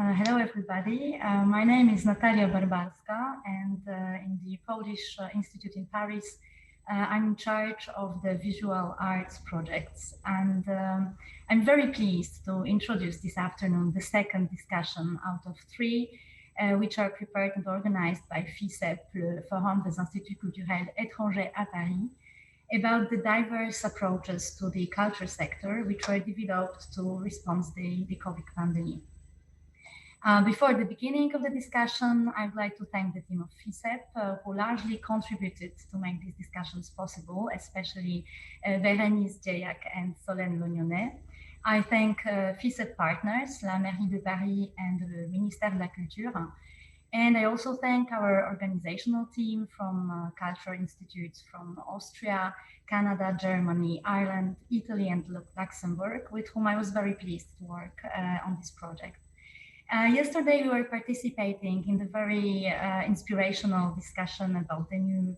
Hello, everybody. My name is Natalia Barbarska, and in the Polish Institute in Paris, I'm in charge of the visual arts projects. And I'm very pleased to introduce this afternoon the second discussion out of three, which are prepared and organized by FICEP, le Forum des Instituts Culturels Étrangers à Paris, about the diverse approaches to the culture sector, which were developed to respond to the COVID pandemic. Before the beginning of the discussion, I'd like to thank the team of FICEP, who largely contributed to make these discussions possible, especially Bérénice Djeyak and Solène Lognonnet. I thank FICEP partners, la Mairie de Paris and the Ministère de la Culture. And I also thank our organizational team from culture institutes from Austria, Canada, Germany, Ireland, Italy, and Luxembourg, with whom I was very pleased to work on this project. Yesterday, we were participating in the very inspirational discussion about the new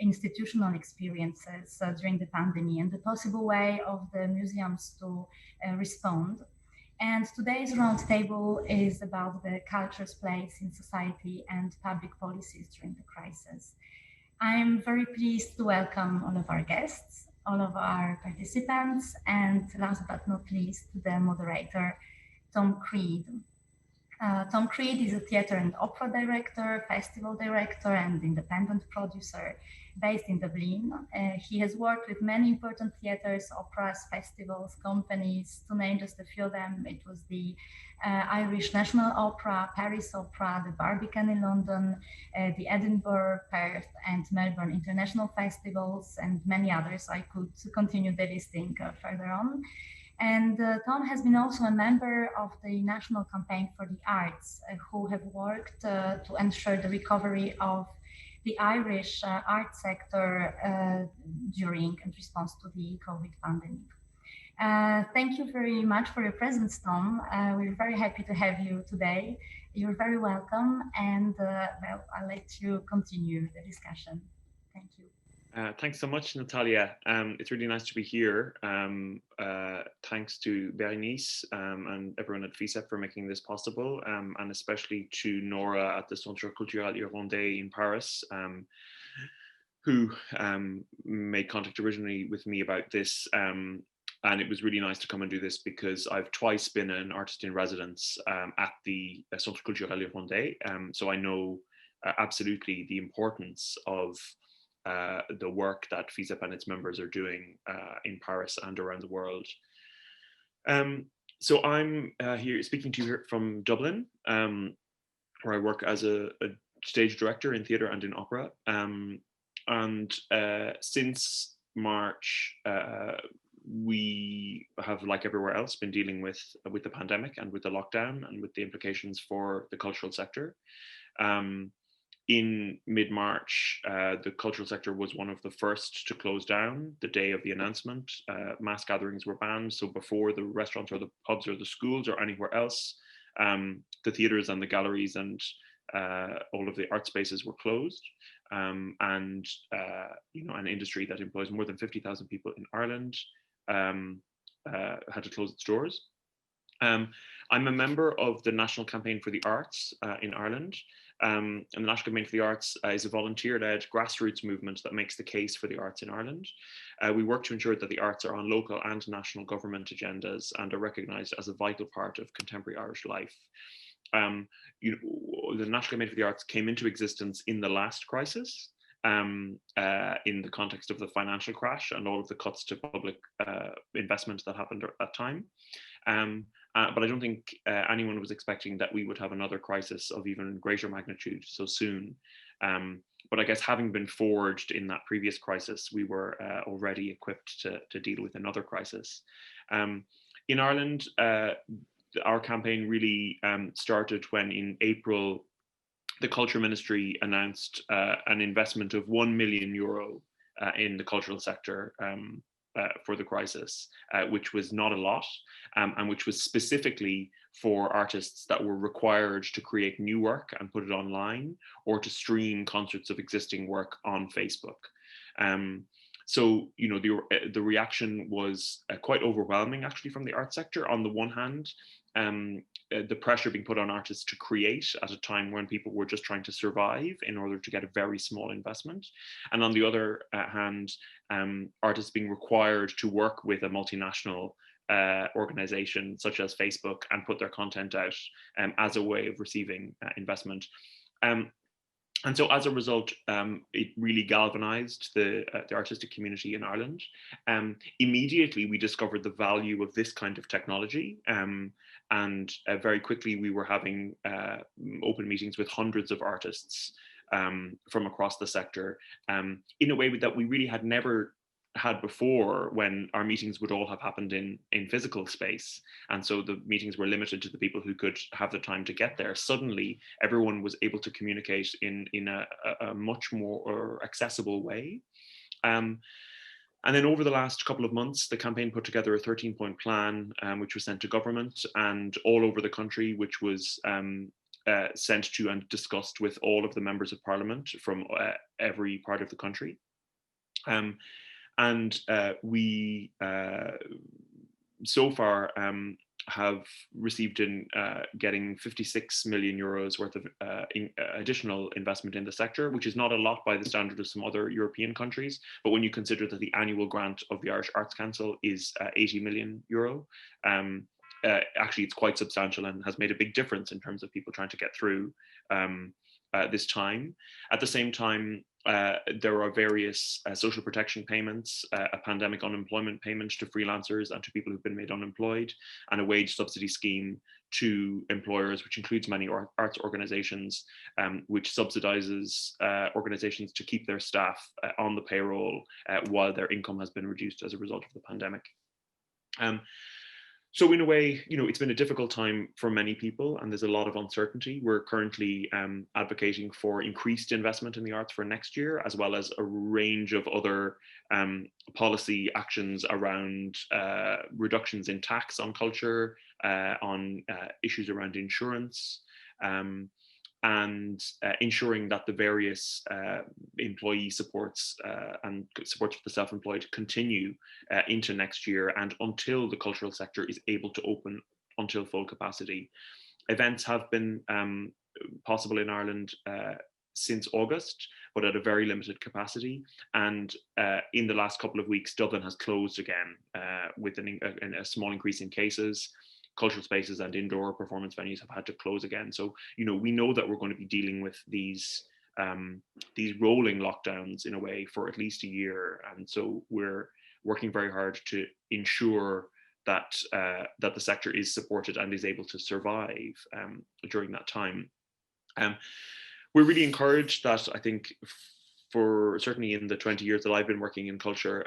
institutional experiences during the pandemic and the possible way of the museums to respond. And today's roundtable is about the culture's place in society and public policies during the crisis. I'm very pleased to welcome all of our guests, all of our participants, and last but not least, the moderator, Tom Creed. Tom Creed is a theater and opera director, festival director, and independent producer based in Dublin. He has worked with many important theaters, operas, festivals, companies. To name just a few of them, it was the Irish National Opera, Paris Opera, the Barbican in London, the Edinburgh, Perth, and Melbourne International Festivals, and many others. I could continue the listing further on. And Tom has been also a member of the National Campaign for the Arts, who have worked to ensure the recovery of the Irish art sector during and response to the COVID pandemic. Thank you very much for your presence, Tom. We're very happy to have you today. You're very welcome, and well, I'll let you continue the discussion. Thank you. Thanks so much, Natalia. It's really nice to be here. Thanks to Bérénice and everyone at FICEP for making this possible, and especially to Nora at the Centre Culturel Irlandais in Paris, who made contact originally with me about this. And it was really nice to come and do this because I've twice been an artist in residence at the Centre Culturel Irlandais. So I know absolutely the importance of the work that FICEP and its members are doing in Paris and around the world. So I'm here speaking to you here from Dublin, where I work as a stage director in theatre and in opera. And since March, we have, like everywhere else, been dealing with the pandemic and with the lockdown and with the implications for the cultural sector. In mid-March, the cultural sector was one of the first to close down the day of the announcement. Mass gatherings were banned. So before the restaurants or the pubs or the schools or anywhere else, the theatres and the galleries and all of the art spaces were closed. And you know, an industry that employs more than 50,000 people in Ireland had to close its doors. I'm a member of the National Campaign for the Arts in Ireland. And the National Campaign for the Arts is a volunteer-led grassroots movement that makes the case for the arts in Ireland. We work to ensure that the arts are on local and national government agendas and are recognised as a vital part of contemporary Irish life. You know, the National Campaign for the Arts came into existence in the last crisis, in the context of the financial crash and all of the cuts to public investment that happened at that time. But I don't think anyone was expecting that we would have another crisis of even greater magnitude so soon. But I guess having been forged in that previous crisis, we were already equipped to deal with another crisis. In Ireland, our campaign really started when in April, the Culture Ministry announced an investment of €1 million in the cultural sector for the crisis, which was not a lot, and which was specifically for artists that were required to create new work and put it online, or to stream concerts of existing work on Facebook. So, you know, the reaction was quite overwhelming, actually, from the art sector. On the one hand, the pressure being put on artists to create at a time when people were just trying to survive in order to get a very small investment. And on the other hand, artists being required to work with a multinational organization such as Facebook and put their content out as a way of receiving investment. And so as a result, it really galvanized the artistic community in Ireland. Immediately, we discovered the value of this kind of technology. And very quickly, we were having open meetings with hundreds of artists from across the sector in a way that we really had never had before, when our meetings would all have happened in physical space. And so the meetings were limited to the people who could have the time to get there. Suddenly, everyone was able to communicate in a much more accessible way. And then over the last couple of months, the campaign put together a 13-point plan, which was sent to government and all over the country, which was sent to and discussed with all of the members of parliament from every part of the country. And we so far have received getting 56 million euros worth of additional investment in the sector, which is not a lot by the standard of some other European countries. But when you consider that the annual grant of the Irish Arts Council is 80 million euro, actually it's quite substantial and has made a big difference in terms of people trying to get through this time. At the same time, there are various social protection payments, a pandemic unemployment payment to freelancers and to people who've been made unemployed, and a wage subsidy scheme to employers, which includes many arts organizations, which subsidizes organizations to keep their staff on the payroll while their income has been reduced as a result of the pandemic. So in a way, it's been a difficult time for many people, and there's a lot of uncertainty. We're currently advocating for increased investment in the arts for next year, as well as a range of other policy actions around reductions in tax on culture, on issues around insurance, and ensuring that the various employee supports and supports for the self-employed continue into next year and until the cultural sector is able to open until full capacity. Events have been possible in Ireland since August, but at a very limited capacity. And in the last couple of weeks, Dublin has closed again with a small increase in cases. Cultural spaces and indoor performance venues have had to close again. So, we know that we're going to be dealing with these rolling lockdowns in a way for at least a year. And so we're working very hard to ensure that that the sector is supported and is able to survive during that time. We're really encouraged that, I think, for certainly in the 20 years that I've been working in culture,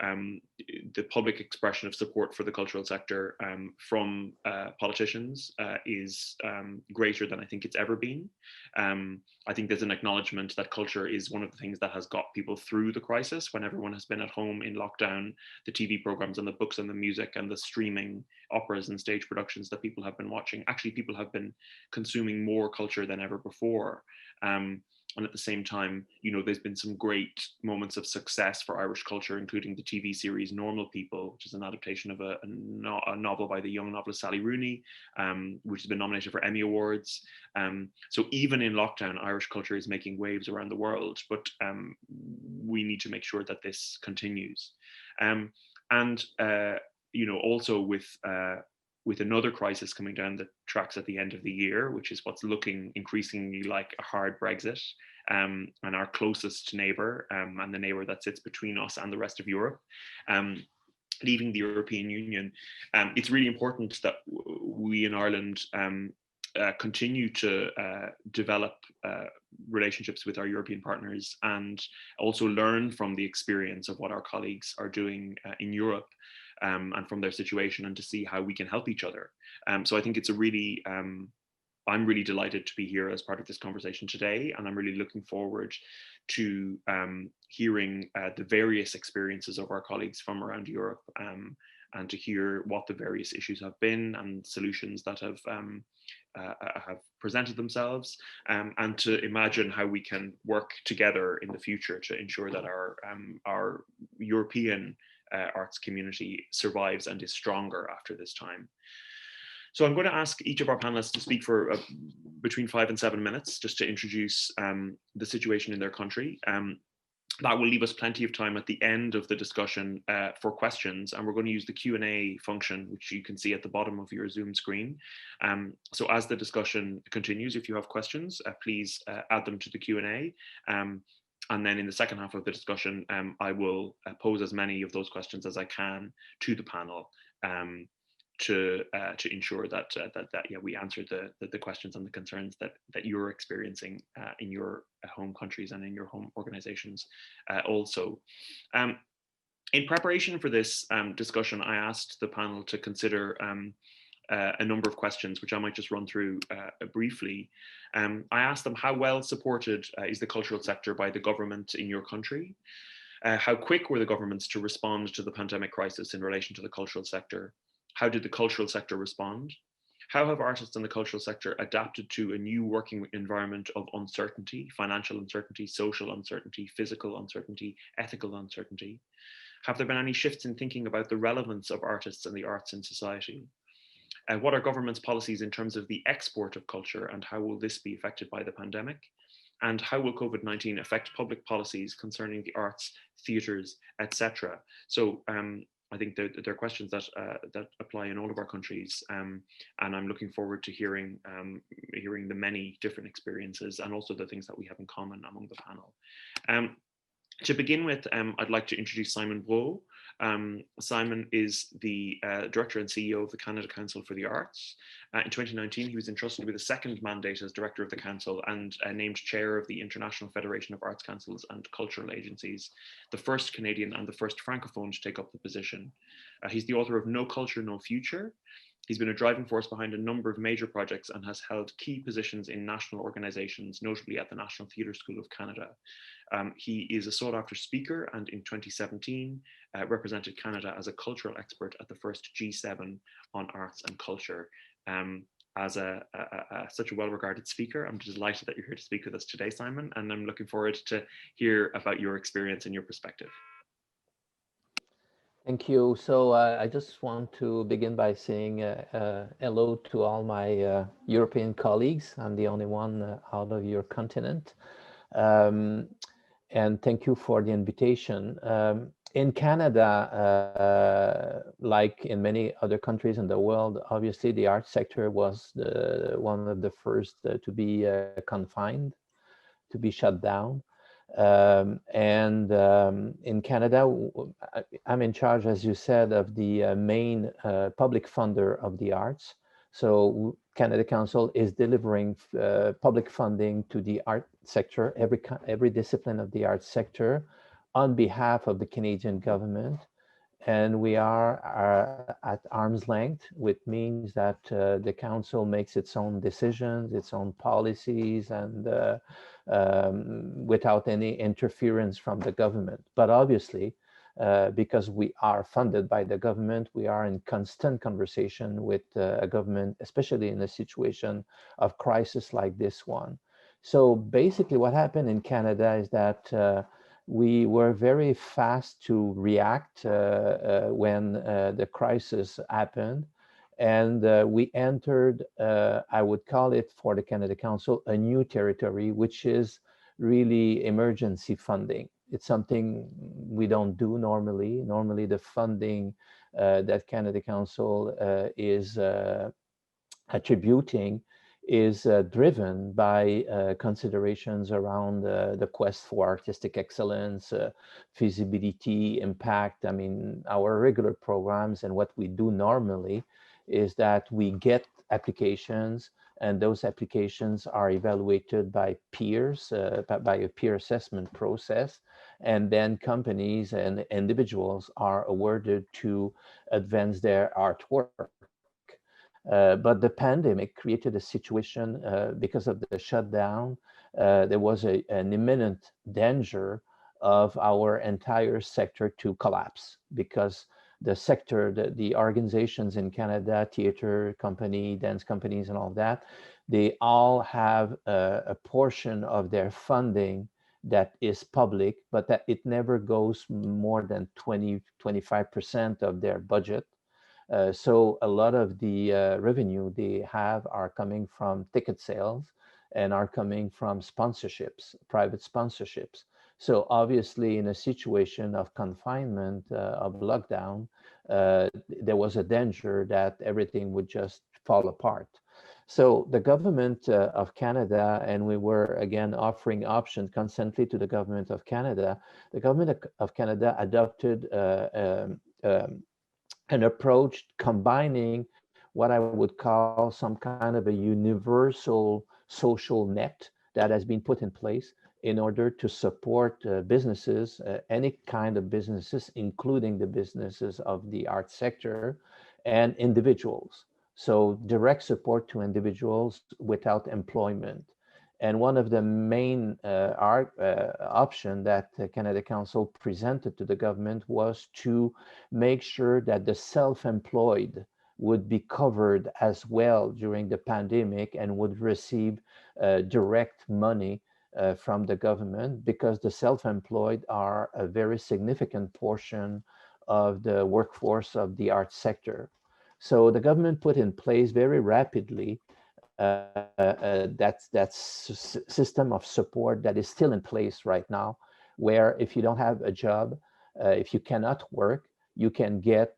the public expression of support for the cultural sector from politicians is greater than I think it's ever been. I think there's an acknowledgement that culture is one of the things that has got people through the crisis when everyone has been at home in lockdown. The TV programs and the books and the music and the streaming operas and stage productions that people have been watching. Actually, people have been consuming more culture than ever before. And at the same time, there's been some great moments of success for Irish culture, including the TV series Normal People, which is an adaptation of a novel by the young novelist Sally Rooney, which has been nominated for Emmy Awards. So even in lockdown, Irish culture is making waves around the world, but we need to make sure that this continues. Also with another crisis coming down the tracks at the end of the year, which is what's looking increasingly like a hard Brexit, and our closest neighbour, and the neighbour that sits between us and the rest of Europe, leaving the European Union. It's really important that we in Ireland continue to develop relationships with our European partners and also learn from the experience of what our colleagues are doing in Europe. And from their situation, and to see how we can help each other. So I think it's I'm really delighted to be here as part of this conversation today, and I'm really looking forward to hearing the various experiences of our colleagues from around Europe, and to hear what the various issues have been and solutions that have presented themselves, and to imagine how we can work together in the future to ensure that our European arts community survives and is stronger after this time. So I'm going to ask each of our panelists to speak for between 5 and 7 minutes, just to introduce the situation in their country. That will leave us plenty of time at the end of the discussion for questions, and we're going to use the Q&A function, which you can see at the bottom of your Zoom screen. So as the discussion continues, if you have questions, please add them to the Q&A. And then in the second half of the discussion, I will pose as many of those questions as I can to the panel to ensure that we answer the questions and the concerns that you're experiencing in your home countries and in your home organizations also. In preparation for this discussion, I asked the panel to consider a number of questions, which I might just run through briefly. I asked them, how well supported is the cultural sector by the government in your country? How quick were the governments to respond to the pandemic crisis in relation to the cultural sector? How did the cultural sector respond? How have artists in the cultural sector adapted to a new working environment of uncertainty, financial uncertainty, social uncertainty, physical uncertainty, ethical uncertainty? Have there been any shifts in thinking about the relevance of artists and the arts in society? What are government's policies in terms of the export of culture, and how will this be affected by the pandemic? And how will COVID-19 affect public policies concerning the arts, theatres, etc.? So I think there are questions that apply in all of our countries, and I'm looking forward to hearing the many different experiences and also the things that we have in common among the panel. To begin with, I'd like to introduce Simon Brault. Simon is the Director and CEO of the Canada Council for the Arts. In 2019, he was entrusted with a second mandate as Director of the Council and named Chair of the International Federation of Arts Councils and Cultural Agencies, the first Canadian and the first Francophone to take up the position. He's the author of No Culture, No Future. He's been a driving force behind a number of major projects and has held key positions in national organizations, notably at the National Theatre School of Canada. He is a sought-after speaker, and in 2017 represented Canada as a cultural expert at the first G7 on arts and culture. As such a well-regarded speaker, I'm delighted that you're here to speak with us today, Simon, and I'm looking forward to hear about your experience and your perspective. Thank you. So I just want to begin by saying hello to all my European colleagues. I'm the only one out of your continent. And thank you for the invitation. In Canada, like in many other countries in the world, obviously the art sector was one of the first to be confined, to be shut down. In Canada, I'm in charge, as you said, of the main public funder of the arts. So Canada Council is delivering public funding to the art sector, every discipline of the art sector, on behalf of the Canadian government. And we are at arm's length, which means that the council makes its own decisions, its own policies, and without any interference from the government. But obviously, because we are funded by the government, we are in constant conversation with a government, especially in a situation of crisis like this one. So basically what happened in Canada is that we were very fast to react when the crisis happened. And we entered, I would call it for the Canada Council, a new territory, which is really emergency funding. It's something we don't do normally. Normally the funding that Canada Council is attributing is driven by considerations around the quest for artistic excellence, feasibility, impact. I mean, our regular programs and what we do normally is that we get applications, and those applications are evaluated by peers, by a peer assessment process, and then companies and individuals are awarded to advance their artwork. But the pandemic created a situation because of the shutdown. There was an imminent danger of our entire sector to collapse, because the sector, the organizations in Canada, theater company, dance companies, and all that, they all have a portion of their funding that is public, but that it never goes more than 20-25% of their budget. So a lot of the revenue they have are coming from ticket sales and are coming from sponsorships, private sponsorships. So obviously, in a situation of confinement, of lockdown, there was a danger that everything would just fall apart. So the government of Canada, and we were again offering options constantly to the government of Canada, the government of Canada adopted an approach combining what I would call some kind of a universal social net that has been put in place in order to support businesses, any kind of businesses, including the businesses of the art sector and individuals. So direct support to individuals without employment. And one of the main option that the Canada Council presented to the government was to make sure that the self-employed would be covered as well during the pandemic and would receive direct money from the government, because the self-employed are a very significant portion of the workforce of the art sector. So the government put in place very rapidly that system of support that is still in place right now, where if you don't have a job, if you cannot work, you can get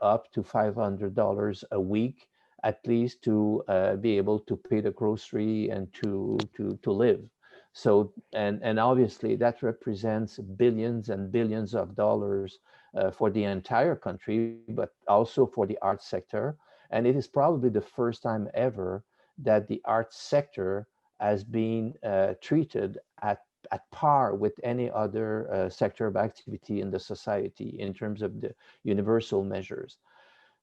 up to $500 a week, at least to be able to pay the grocery and to live. So, and obviously that represents billions and billions of dollars for the entire country, but also for the art sector. And it is probably the first time ever that the art sector has been treated at par with any other sector of activity in the society in terms of the universal measures.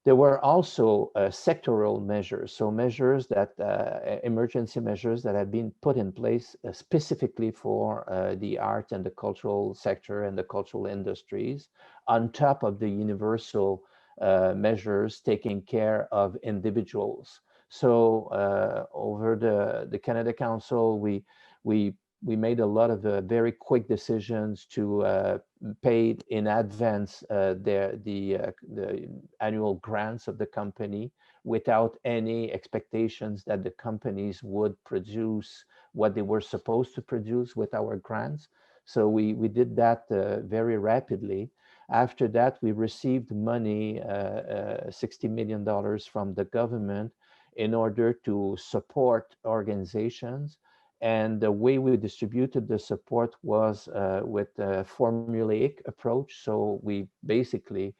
There were also sectoral measures, so measures that, emergency measures that have been put in place specifically for the art and the cultural sector and the cultural industries, on top of the universal measures taking care of individuals. So over the Canada Council, we made a lot of very quick decisions to pay in advance the annual grants of the company without any expectations that the companies would produce what they were supposed to produce with our grants. So we did that very rapidly. After that, we received money, $60 million from the government in order to support organizations. And the way we distributed the support was with a formulaic approach. So we basically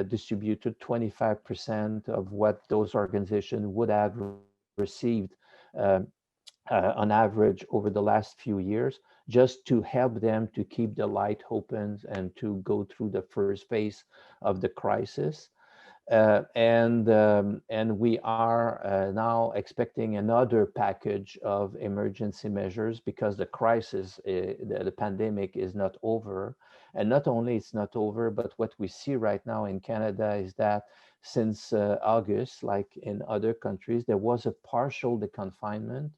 distributed 25% of what those organizations would have received on average over the last few years, just to help them to keep the light open and to go through the first phase of the crisis. And we are now expecting another package of emergency measures, because the crisis, the pandemic is not over. And not only it's not over, but what we see right now in Canada is that since August, like in other countries, there was a partial deconfinement.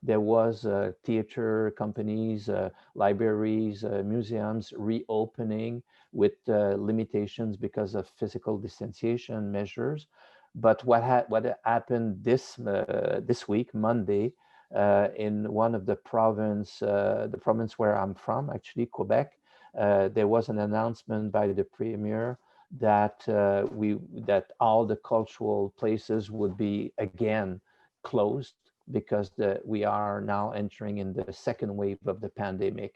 There was theater companies, libraries, museums reopening with limitations because of physical distanciation measures. But what happened this week, Monday, in one of the province where I'm from, actually Quebec, there was an announcement by the premier that that all the cultural places would be again closed, because we are now entering in the second wave of the pandemic.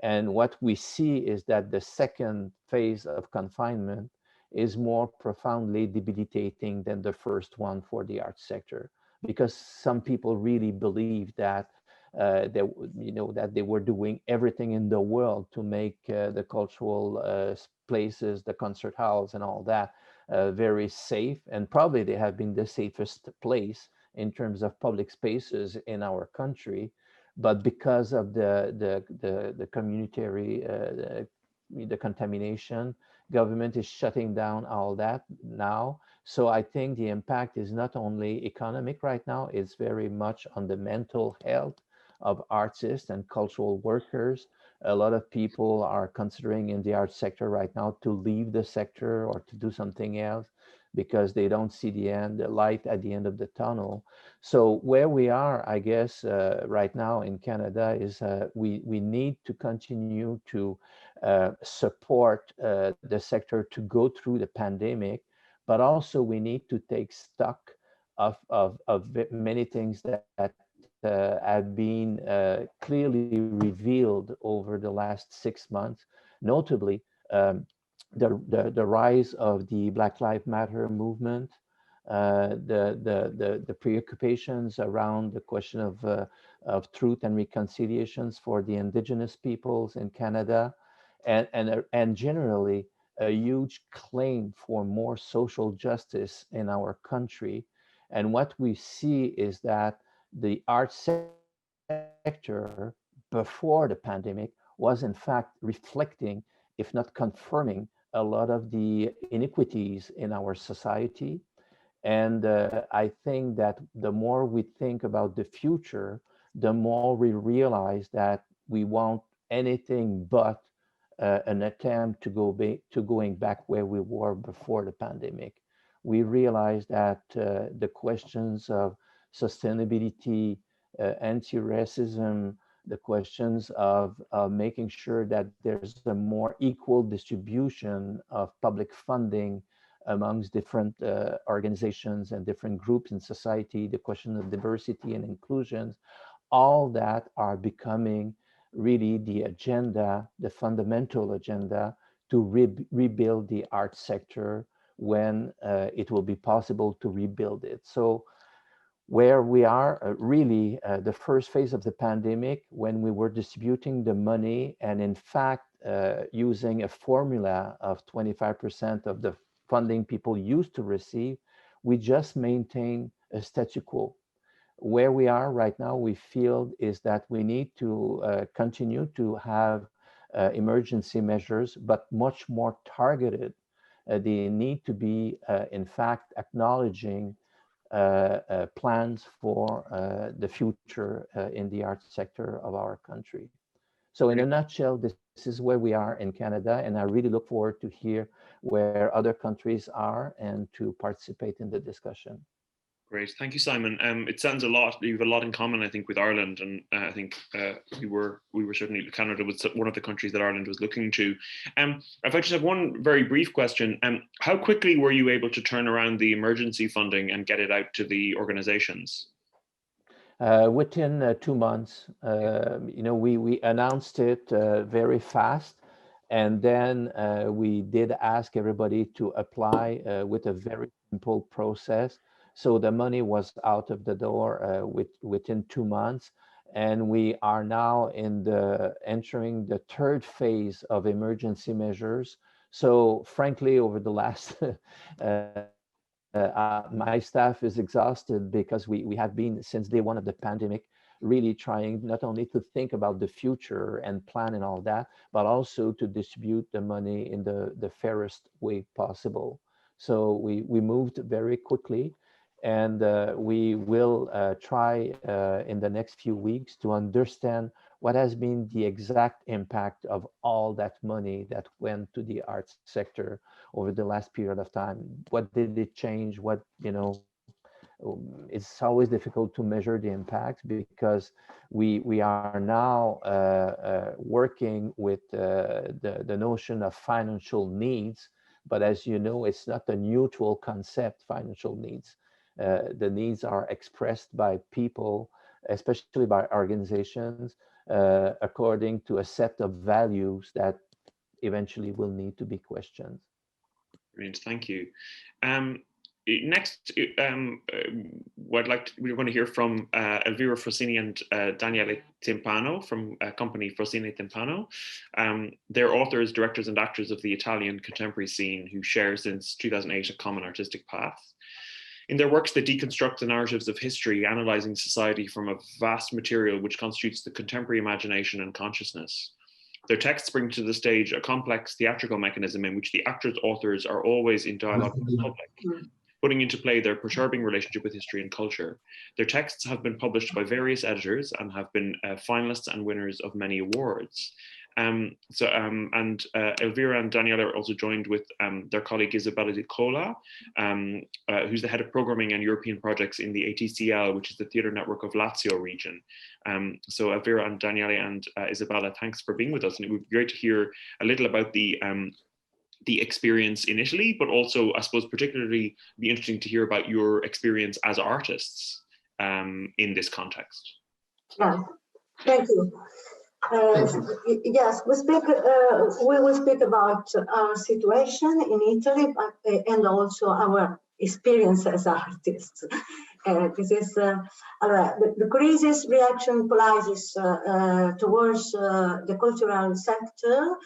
And what we see is that the second phase of confinement is more profoundly debilitating than the first one for the arts sector, because some people really believe that that they were doing everything in the world to make the cultural places, the concert halls and all that very safe. And probably they have been the safest place in terms of public spaces in our country. But because of the communitary, the contamination, government is shutting down all that now. So I think the impact is not only economic right now, it's very much on the mental health of artists and cultural workers. A lot of people are considering in the arts sector right now to leave the sector or to do something else, because they don't see the light at the end of the tunnel. So where we are, I guess, right now in Canada is we need to continue to support the sector to go through the pandemic, but also we need to take stock of many things that have been clearly revealed over the last 6 months, notably the rise of the Black Lives Matter movement, the preoccupations around the question of truth and reconciliations for the Indigenous peoples in Canada, and generally a huge claim for more social justice in our country. And what we see is that the arts sector before the pandemic was in fact reflecting, if not confirming, a lot of the inequities in our society. And I think that the more we think about the future, the more we realize that we want anything but an attempt to going back where we were before the pandemic. We realize that the questions of sustainability, anti-racism, the questions of making sure that there's a more equal distribution of public funding amongst different organizations and different groups in society, the question of diversity and inclusion, all that are becoming really the agenda, the fundamental agenda to rebuild the art sector when it will be possible to rebuild it. So where we are really the first phase of the pandemic, when we were distributing the money and in fact using a formula of 25% of the funding people used to receive, we just maintain a statu quo. Where we are right now, we feel is that we need to continue to have emergency measures, but much more targeted. They need to be, in fact, acknowledging plans for the future in the arts sector of our country. So in a nutshell, this is where we are in Canada, and I really look forward to hear where other countries are and to participate in the discussion. Great, thank you, Simon. It sounds a lot. You have a lot in common, I think, with Ireland, and I think we were certainly, Canada was one of the countries that Ireland was looking to. If I just have one very brief question, how quickly were you able to turn around the emergency funding and get it out to the organizations? Within 2 months, we announced it very fast, and then we did ask everybody to apply with a very simple process. So the money was out of the door within 2 months, and we are now entering the third phase of emergency measures. So frankly, over the last my staff is exhausted because we have been, since day one of the pandemic, really trying not only to think about the future and plan and all that, but also to distribute the money in the fairest way possible. So we moved very quickly, and we will try in the next few weeks to understand what has been the exact impact of all that money that went to the arts sector over the last period of time. What did it change? It's always difficult to measure the impact because we are now working with the notion of financial needs, but as you know, it's not a neutral concept, financial needs. The needs are expressed by people, especially by organizations, according to a set of values that eventually will need to be questioned. Brilliant, thank you. Next, we're going to hear from Elvira Frosini and Daniele Timpano from company Frosini Timpano. They're authors, directors, and actors of the Italian contemporary scene who share since 2008 a common artistic path. In their works, they deconstruct the narratives of history, analyzing society from a vast material which constitutes the contemporary imagination and consciousness. Their texts bring to the stage a complex theatrical mechanism in which the actors' authors are always in dialogue with the public, putting into play their perturbing relationship with history and culture. Their texts have been published by various editors and have been finalists and winners of many awards. Elvira and Daniele are also joined with their colleague Isabella Di Cola, who's the head of programming and European projects in the ATCL, which is the theatre network of Lazio region. So Elvira and Daniele and Isabella, thanks for being with us, and it would be great to hear a little about the experience in Italy, but also, I suppose, particularly be interesting to hear about your experience as artists in this context. Yeah, thank you. Yes, we will speak about our situation in Italy, and also our experience as artists. This is the crisis reaction policies towards the cultural sector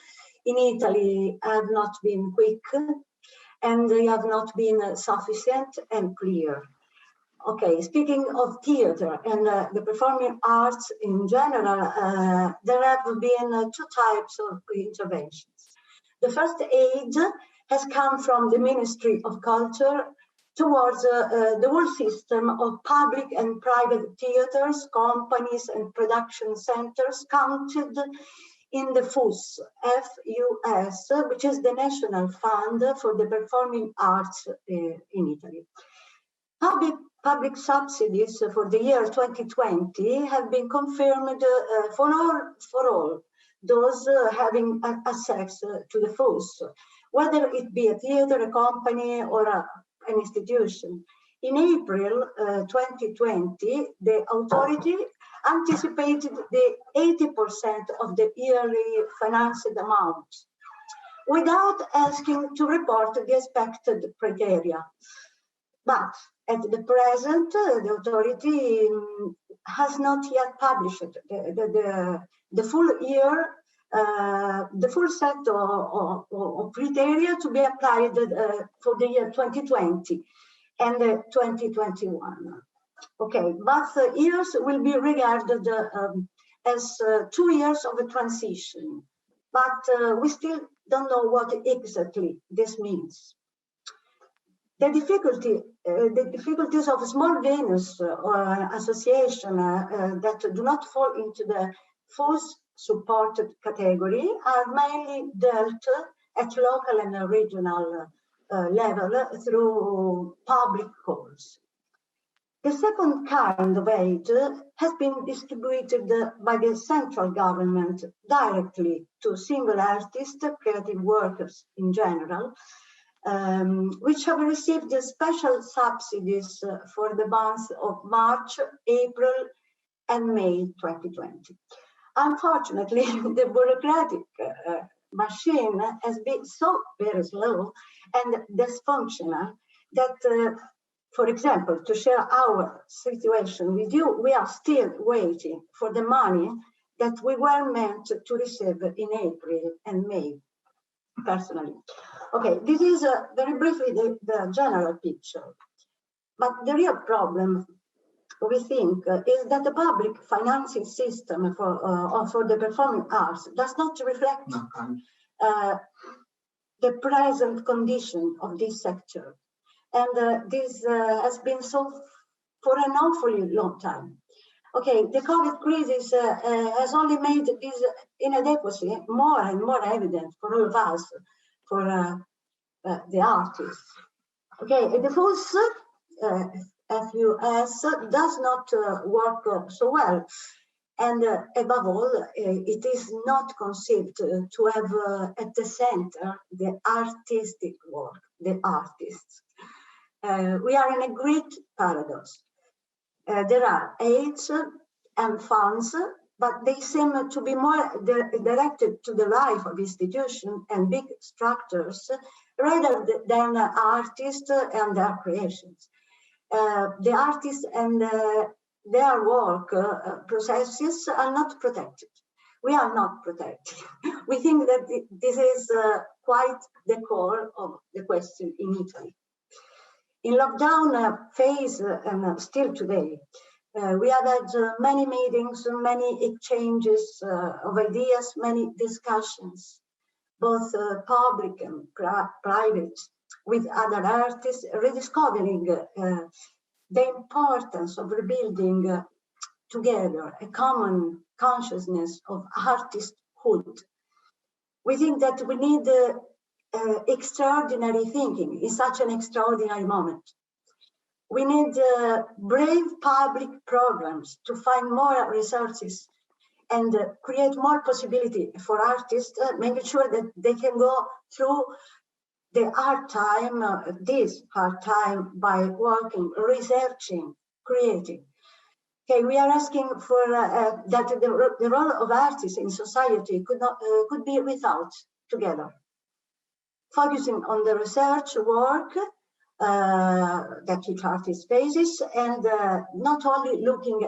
in Italy have not been quick, and they have not been sufficient and clear. Okay, speaking of theater and the performing arts in general, there have been two types of interventions. The first aid has come from the Ministry of Culture towards the whole system of public and private theaters, companies, and production centers counted in the FUS, F-U-S, which is the National Fund for the Performing Arts in Italy. Public subsidies for the year 2020 have been confirmed for all those having access to the FUS, whether it be a theater, a company, or an institution. In April 2020, the authority anticipated the 80% of the yearly financed amount without asking to report the expected criteria. But at the present, the authority has not yet published the full year, the full set of criteria to be applied for the year 2020 and 2021. Okay, both years will be regarded as 2 years of a transition, but we still don't know what exactly this means. The difficulties of small venues or association that do not fall into the FUS supported category are mainly dealt at local and regional level through public calls. The second kind of aid has been distributed by the central government directly to single artists, creative workers in general, which have received special subsidies for the months of March, April, and May 2020. Unfortunately, the bureaucratic machine has been so very slow and dysfunctional that, for example, to share our situation with you, we are still waiting for the money that we were meant to receive in April and May, personally. Okay, this is very briefly the general picture. But the real problem, we think, is that the public financing system for the performing arts does not reflect the present condition of this sector. And this has been so for an awfully long time. Okay, the COVID crisis has only made this inadequacy more and more evident for all of us, for the artists. Okay, the FUS, FUS, does not work so well. And above all, it is not conceived to have at the center the artistic work, the artists. We are in a great paradox. There are aids and funds, but they seem to be more directed to the life of institutions and big structures rather than artists and their creations. The artists and their work processes are not protected. We are not protected. We think that this is quite the core of the question in Italy. In lockdown phase, and still today, we have had many meetings, many exchanges of ideas, many discussions, both public and private, with other artists, rediscovering the importance of rebuilding together a common consciousness of artisthood We think that we need extraordinary thinking in such an extraordinary moment. We need brave public programs to find more resources and create more possibility for artists, making sure that they can go through the hard time, this hard time, by working, researching, creating. Okay, we are asking for that the role of artists in society could be without together, focusing on the research work that each artist faces, and not only looking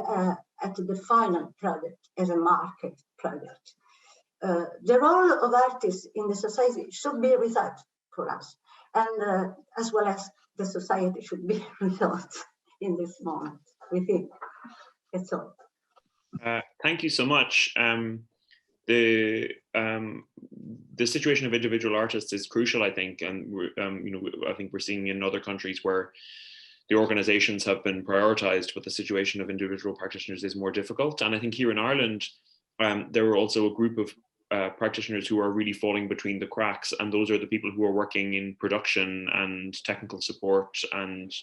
at the final product as a market product. The role of artists in the society should be rethought for us, and as well as the society should be rethought in this moment, we think. That's all. Thank you so much. The situation of individual artists is crucial, I think, and I think we're seeing in other countries where the organizations have been prioritized, but the situation of individual practitioners is more difficult. And I think here in Ireland, there were also a group of practitioners who are really falling between the cracks, and those are the people who are working in production and technical support, and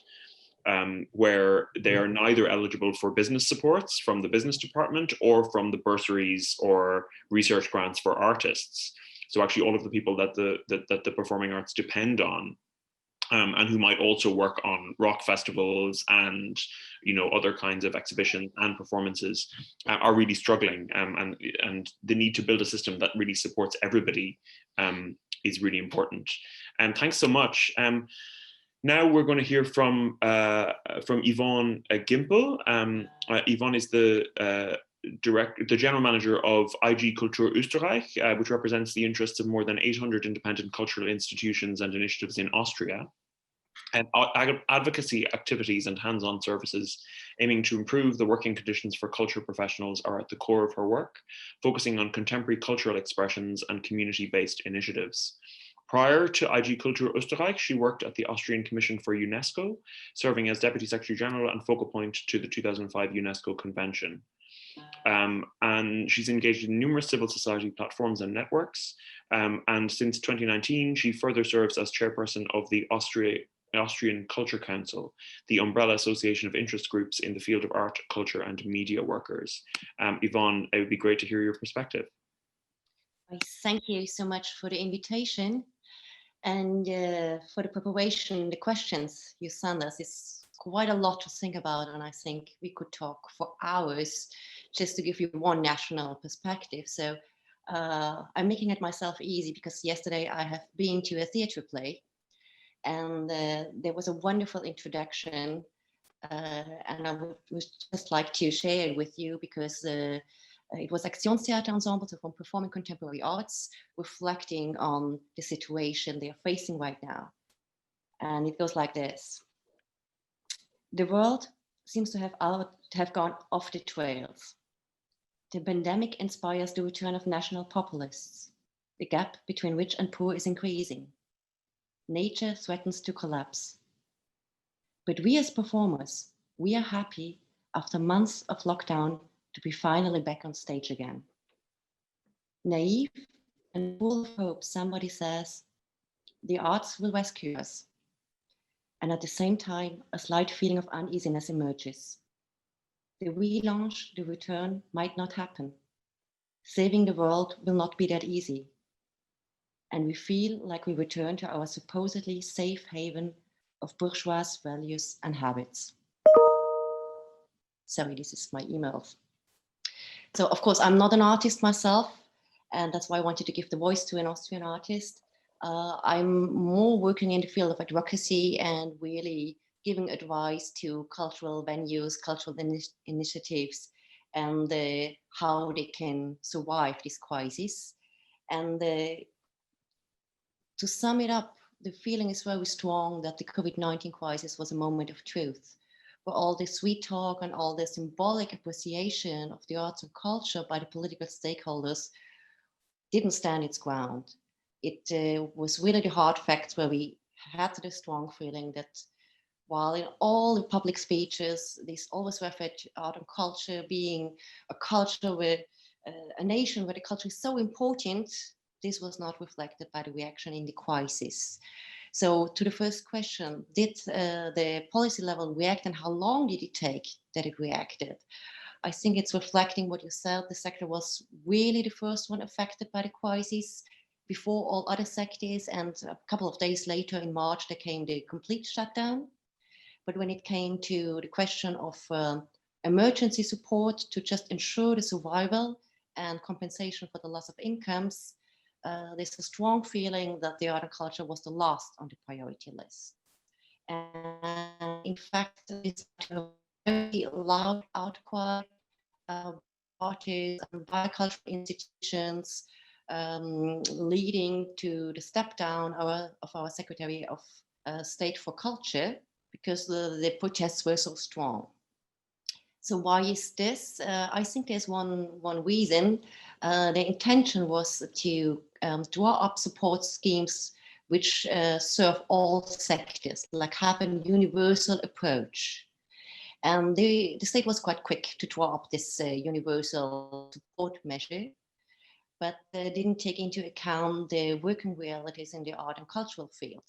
where they are neither eligible for business supports from the business department or from the bursaries or research grants for artists. So actually all of the people that the performing arts depend on, and who might also work on rock festivals and other kinds of exhibitions and performances, are really struggling, and the need to build a system that really supports everybody is really important. And thanks so much. Now we're going to hear from Yvonne Gimpel. Yvonne is the general manager of IG Kultur Österreich, which represents the interests of more than 800 independent cultural institutions and initiatives in Austria. And advocacy activities and hands-on services aiming to improve the working conditions for culture professionals are at the core of her work, focusing on contemporary cultural expressions and community-based initiatives. Prior to IG Kultur Österreich, she worked at the Austrian Commission for UNESCO, serving as Deputy Secretary General and focal point to the 2005 UNESCO Convention. And she's engaged in numerous civil society platforms and networks. And since 2019, she further serves as chairperson of the Austrian Culture Council, the umbrella association of interest groups in the field of art, culture, and media workers. Yvonne, it would be great to hear your perspective. Thank you so much for the invitation and for the preparation, the questions you sent us. It's quite a lot to think about, and I think we could talk for hours just to give you one national perspective. So I'm making it myself easy because yesterday I have been to a theatre play, and there was a wonderful introduction, and I would just like to share it with you because it was Aktionstheater Ensemble, so from performing contemporary arts, reflecting on the situation they are facing right now. And it goes like this. The world seems to have gone off the trails. The pandemic inspires the return of national populists. The gap between rich and poor is increasing. Nature threatens to collapse. But we as performers, we are happy after months of lockdown to be finally back on stage again. Naive and full of hope, somebody says, the arts will rescue us. And at the same time, a slight feeling of uneasiness emerges. The relaunch, the return might not happen. Saving the world will not be that easy. And we feel like we return to our supposedly safe haven of bourgeois values and habits. Sorry, this is my emails. So of course, I'm not an artist myself, and that's why I wanted to give the voice to an Austrian artist. I'm more working in the field of advocacy and really giving advice to cultural venues, cultural initiatives, and how they can survive this crisis. And to sum it up, the feeling is very strong that the COVID-19 crisis was a moment of truth, where all the sweet talk and all the symbolic appreciation of the arts and culture by the political stakeholders didn't stand its ground. It was really the hard facts where we had the strong feeling that while in all the public speeches, this always referred to art and culture being a culture where a nation where the culture is so important, this was not reflected by the reaction in the crisis. So to the first question, did the policy level react, and how long did it take that it reacted? I think it's reflecting what you said. The sector was really the first one affected by the crisis before all other sectors, and a couple of days later in March, there came the complete shutdown. But when it came to the question of emergency support to just ensure the survival and compensation for the loss of incomes, there's a strong feeling that the art and culture was the last on the priority list. And in fact, it's a very loud outcry of artists and biocultural institutions, leading to the step down of our Secretary of State for Culture, because the protests were so strong. So why is this? I think there's one reason. The intention was to draw up support schemes which serve all sectors, like have a universal approach. And the state was quite quick to draw up this universal support measure, but didn't take into account the working realities in the art and cultural field.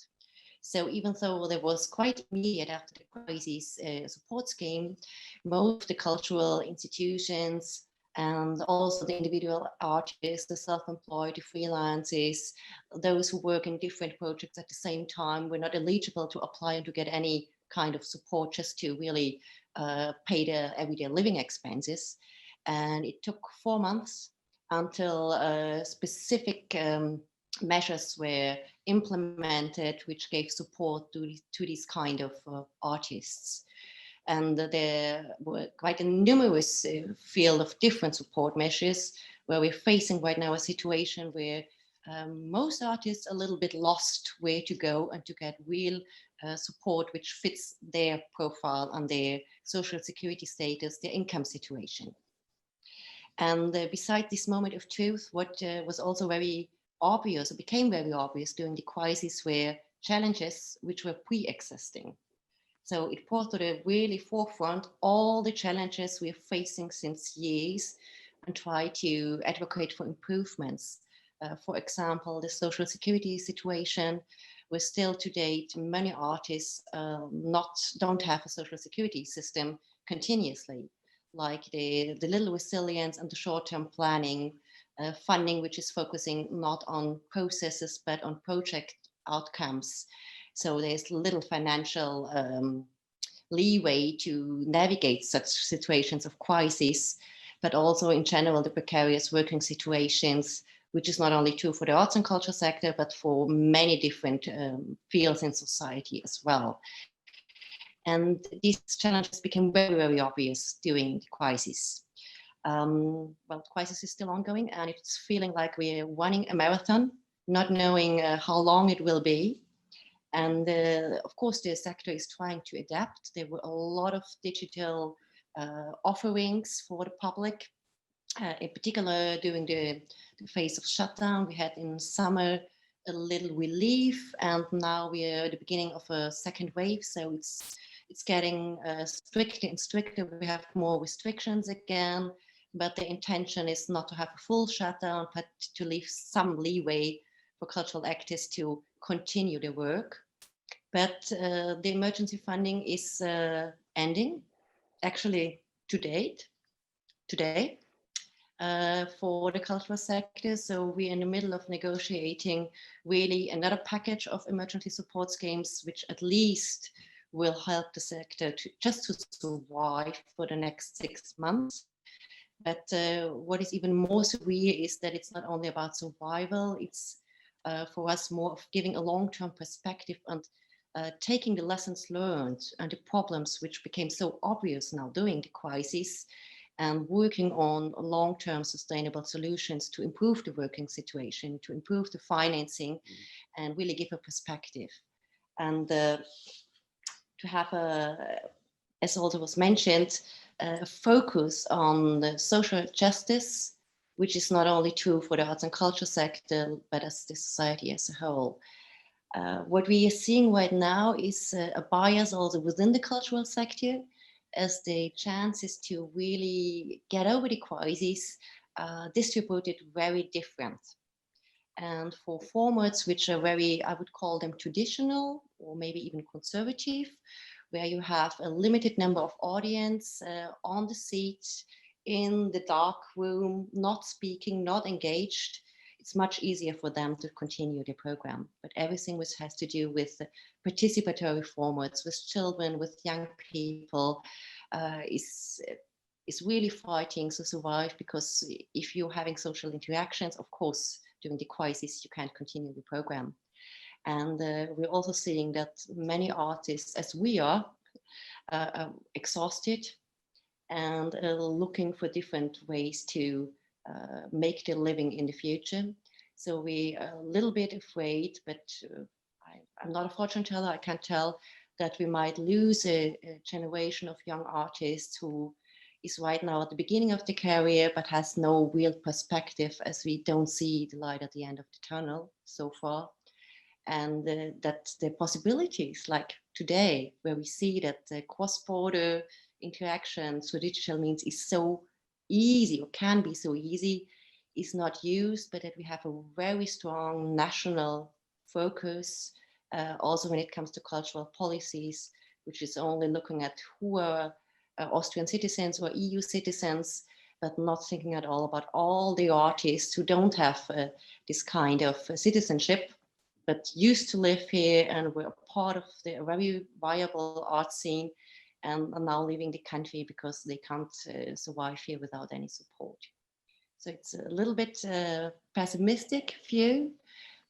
So even though there was quite immediate after the crisis support scheme, most of the cultural institutions and also the individual artists, the self-employed, the freelancers, those who work in different projects at the same time were not eligible to apply and to get any kind of support just to really pay their everyday living expenses. And it took 4 months until specific measures were implemented which gave support to these kind of artists. And there were quite a numerous field of different support measures, where we're facing right now a situation where most artists are a little bit lost where to go and to get real support which fits their profile and their social security status, their income situation. And beside this moment of truth, what was also very obvious, or became very obvious during the crisis, were challenges which were pre-existing. So it brought to the really forefront all the challenges we're facing since years and try to advocate for improvements. For example, the social security situation, where still to date many artists don't have a social security system continuously, like the little resilience and the short-term planning, funding which is focusing not on processes but on project outcomes. So there's little financial leeway to navigate such situations of crisis, but also in general the precarious working situations, which is not only true for the arts and culture sector, but for many different fields in society as well. And these challenges became very, very obvious during the crisis. Well, the crisis is still ongoing, and it's feeling like we're running a marathon, not knowing how long it will be. And of course, the sector is trying to adapt. There were a lot of digital offerings for the public, in particular during the phase of shutdown. We had in summer a little relief, and now we are at the beginning of a second wave. So it's getting stricter and stricter. We have more restrictions again, but the intention is not to have a full shutdown, but to leave some leeway for cultural actors to continue their work. But the emergency funding is ending, actually today, for the cultural sector. So we're in the middle of negotiating really another package of emergency support schemes, which at least will help the sector to survive for the next 6 months. But what is even more severe is that it's not only about survival, it's for us more of giving a long-term perspective and taking the lessons learned and the problems which became so obvious now during the crisis, and working on long-term sustainable solutions to improve the working situation, to improve the financing, and really give a perspective. And to have as also was mentioned, a focus on the social justice, which is not only true for the arts and culture sector, but as the society as a whole. What we are seeing right now is a bias also within the cultural sector, as the chances to really get over the crisis distributed very different. And for formats which are very, I would call them traditional or maybe even conservative, where you have a limited number of audience on the seat, in the dark room, not speaking, not engaged, it's much easier for them to continue the program. But everything which has to do with participatory formats, with children, with young people, is really fighting to survive, because if you're having social interactions, of course, during the crisis, you can't continue the program. And we're also seeing that many artists, as we are, exhausted and looking for different ways to make their living in the future. So we are a little bit afraid, but I'm not a fortune teller. I can't tell that we might lose a generation of young artists who is right now at the beginning of the career, but has no real perspective, as we don't see the light at the end of the tunnel so far. And that the possibilities like today, where we see that the cross-border interaction through digital means is so easy, or can be so easy, is not used, but that we have a very strong national focus, also when it comes to cultural policies, which is only looking at who are Austrian citizens or EU citizens, but not thinking at all about all the artists who don't have this kind of citizenship, but used to live here and were part of the very viable art scene, and are now leaving the country because they can't survive here without any support. So it's a little bit pessimistic view,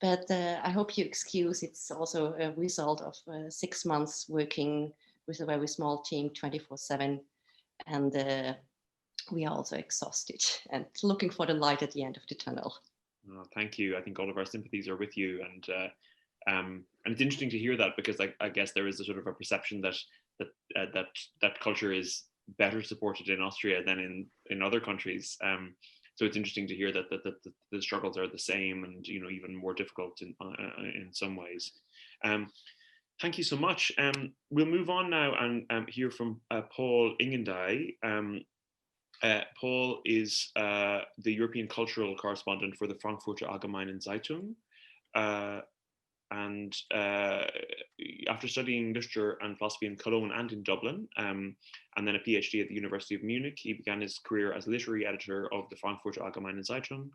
but I hope you excuse, it's also a result of 6 months working with a very small team 24/7, and we are also exhausted and looking for the light at the end of the tunnel. Oh, thank you. I think all of our sympathies are with you, and it's interesting to hear that, because I guess there is a sort of a perception that culture is better supported in Austria than in other countries. So it's interesting to hear that the struggles are the same, and even more difficult in some ways. Thank you so much. We'll move on now and hear from Paul Ingendaay. Paul is the European cultural correspondent for the Frankfurter Allgemeinen Zeitung. And after studying literature and philosophy in Cologne and in Dublin, and then a PhD at the University of Munich, he began his career as literary editor of the Frankfurter Allgemeinen Zeitung.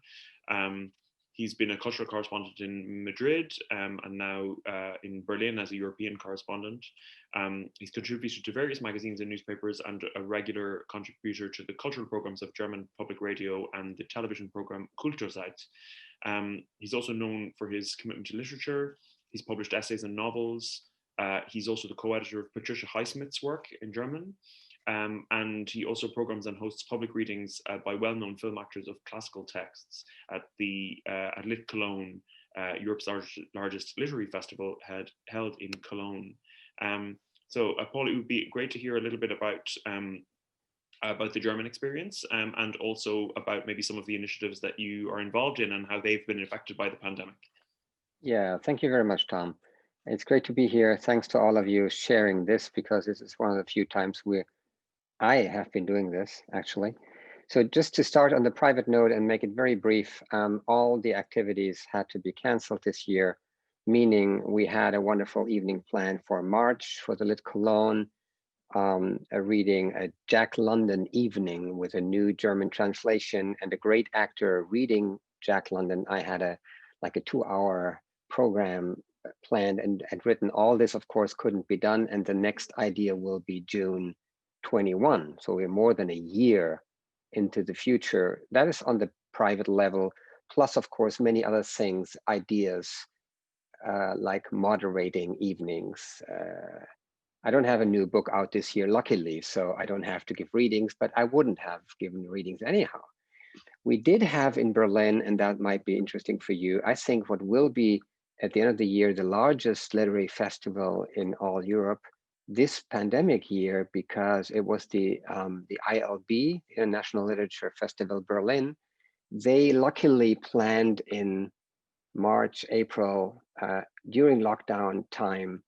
He's been a cultural correspondent in Madrid and now in Berlin as a European correspondent. He's contributed to various magazines and newspapers, and a regular contributor to the cultural programs of German public radio and the television program Kultur. He's also known for his commitment to literature. He's published essays and novels. He's also the co-editor of Patricia Highsmith's work in German. And he also programs and hosts public readings by well-known film actors of classical texts at Lit Cologne, Europe's largest literary festival held in Cologne. So Paul, it would be great to hear a little bit about the German experience, and also about maybe some of the initiatives that you are involved in and how they've been affected by the pandemic. Yeah, thank you very much, Tom. It's great to be here. Thanks to all of you sharing this, because this is one of the few times I have been doing this, actually. So just to start on the private note and make it very brief, all the activities had to be canceled this year, meaning we had a wonderful evening planned for March for the Lit Cologne, reading a Jack London evening with a new German translation and a great actor reading Jack London. I had a 2-hour program planned and written. All this, of course, couldn't be done, and the next idea will be June 21. So we're more than a year into the future. That is on the private level, plus, of course, many other things, ideas like moderating evenings. I don't have a new book out this year, luckily, so I don't have to give readings, but I wouldn't have given readings anyhow. We did have in Berlin, and that might be interesting for you, I think what will be at the end of the year the largest literary festival in all Europe this pandemic year, because it was the ILB, International Literature Festival Berlin. They luckily planned in March, April, during lockdown time,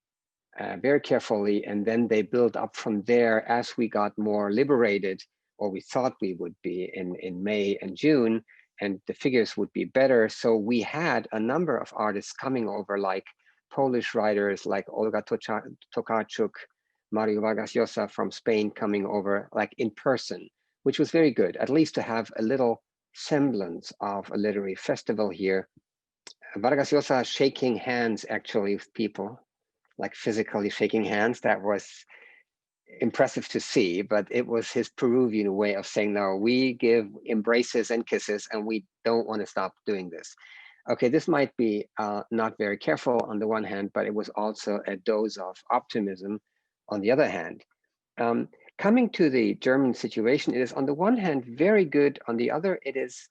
very carefully, and then they built up from there as we got more liberated, or we thought we would be in May and June. and the figures would be better. So we had a number of artists coming over, like Polish writers like Olga Tokarczuk, Mario Vargas Llosa from Spain coming over like in person, which was very good, at least to have a little semblance of a literary festival here. Vargas Llosa shaking hands actually with people, like physically shaking hands. That was impressive to see, but it was his Peruvian way of saying, no, we give embraces and kisses and we don't want to stop doing this. Okay, this might be not very careful on the one hand, but it was also a dose of optimism on the other hand. Coming to the German situation, it is on the one hand very good, on the other it is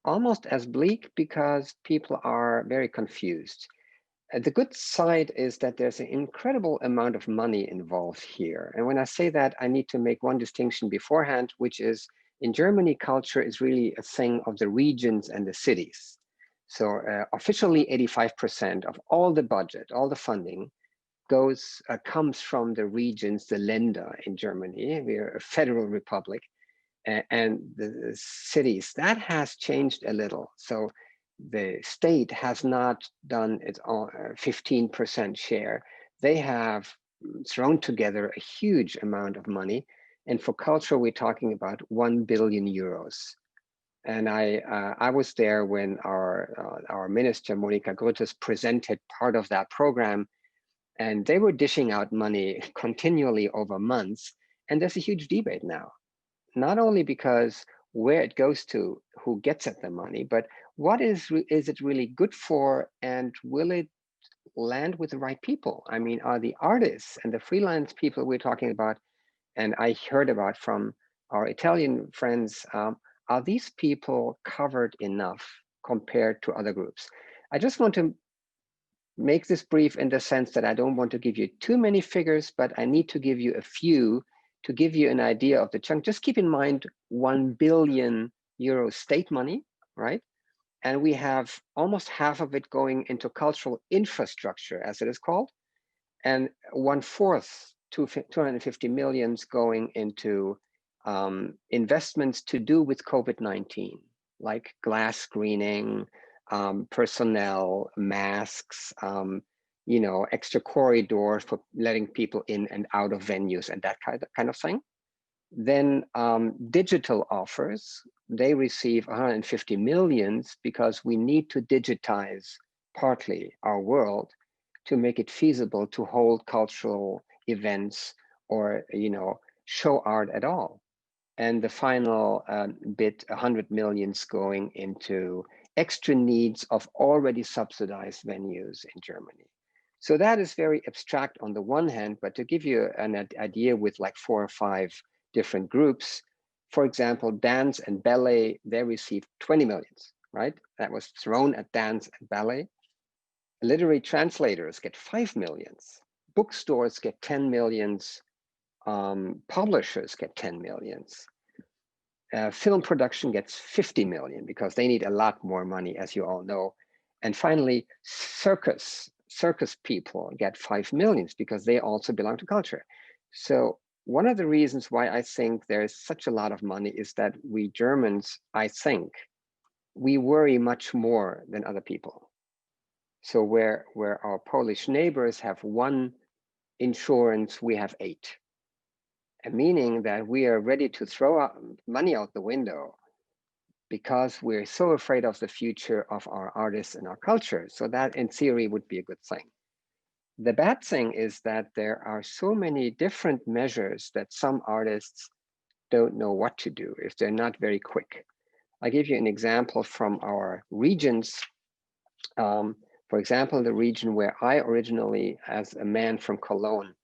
almost as bleak because people are very confused. The good side is that there's an incredible amount of money involved here. And when I say that, I need to make one distinction beforehand, which is in Germany, culture is really a thing of the regions and the cities. So officially 85% of all the budget, all the funding comes from the regions, the Länder in Germany. We are a federal republic, and the cities. That has changed a little. So the state has not done its own 15% share. They have thrown together a huge amount of money. And for culture, we're talking about 1 billion euros. And I was there when our minister, Monika Grütters, presented part of that program. And they were dishing out money continually over months. And there's a huge debate now, not only because where it goes to, who gets at the money, but what is it really good for, and will it land with the right people? I mean, are the artists and the freelance people we're talking about, and I heard about from our Italian friends, are these people covered enough compared to other groups? I just want to make this brief in the sense that I don't want to give you too many figures, but I need to give you a few to give you an idea of the chunk. Just keep in mind 1 billion euro state money, right? And we have almost half of it going into cultural infrastructure, as it is called, and 1/4, 250 millions going into investments to do with COVID-19, like glass screening, personnel, masks, you know, extra corridors for letting people in and out of venues and that kind of thing. Then digital offers, they receive 150 millions because we need to digitize partly our world to make it feasible to hold cultural events or, you know, show art at all. And the final bit, 100 millions going into extra needs of already subsidized venues in Germany. So that is very abstract on the one hand, but to give you an idea with like 4 or 5 different groups, for example, dance and ballet, they received 20 millions, right? That was thrown at dance and ballet. Literary translators get 5 millions. Bookstores get 10 millions. Publishers get 10 millions. Film production gets 50 million because they need a lot more money, as you all know. And finally, circus people get 5 millions because they also belong to culture. So one of the reasons why I think there is such a lot of money is that we Germans, I think, we worry much more than other people. So where our Polish neighbors have 1 insurance, we have 8. Meaning that we are ready to throw money out the window because we're so afraid of the future of our artists and our culture. So that in theory would be a good thing. The bad thing is that there are so many different measures that some artists don't know what to do if they're not very quick. I'll give you an example from our regions. For example, the region where I originally, as a man from Cologne,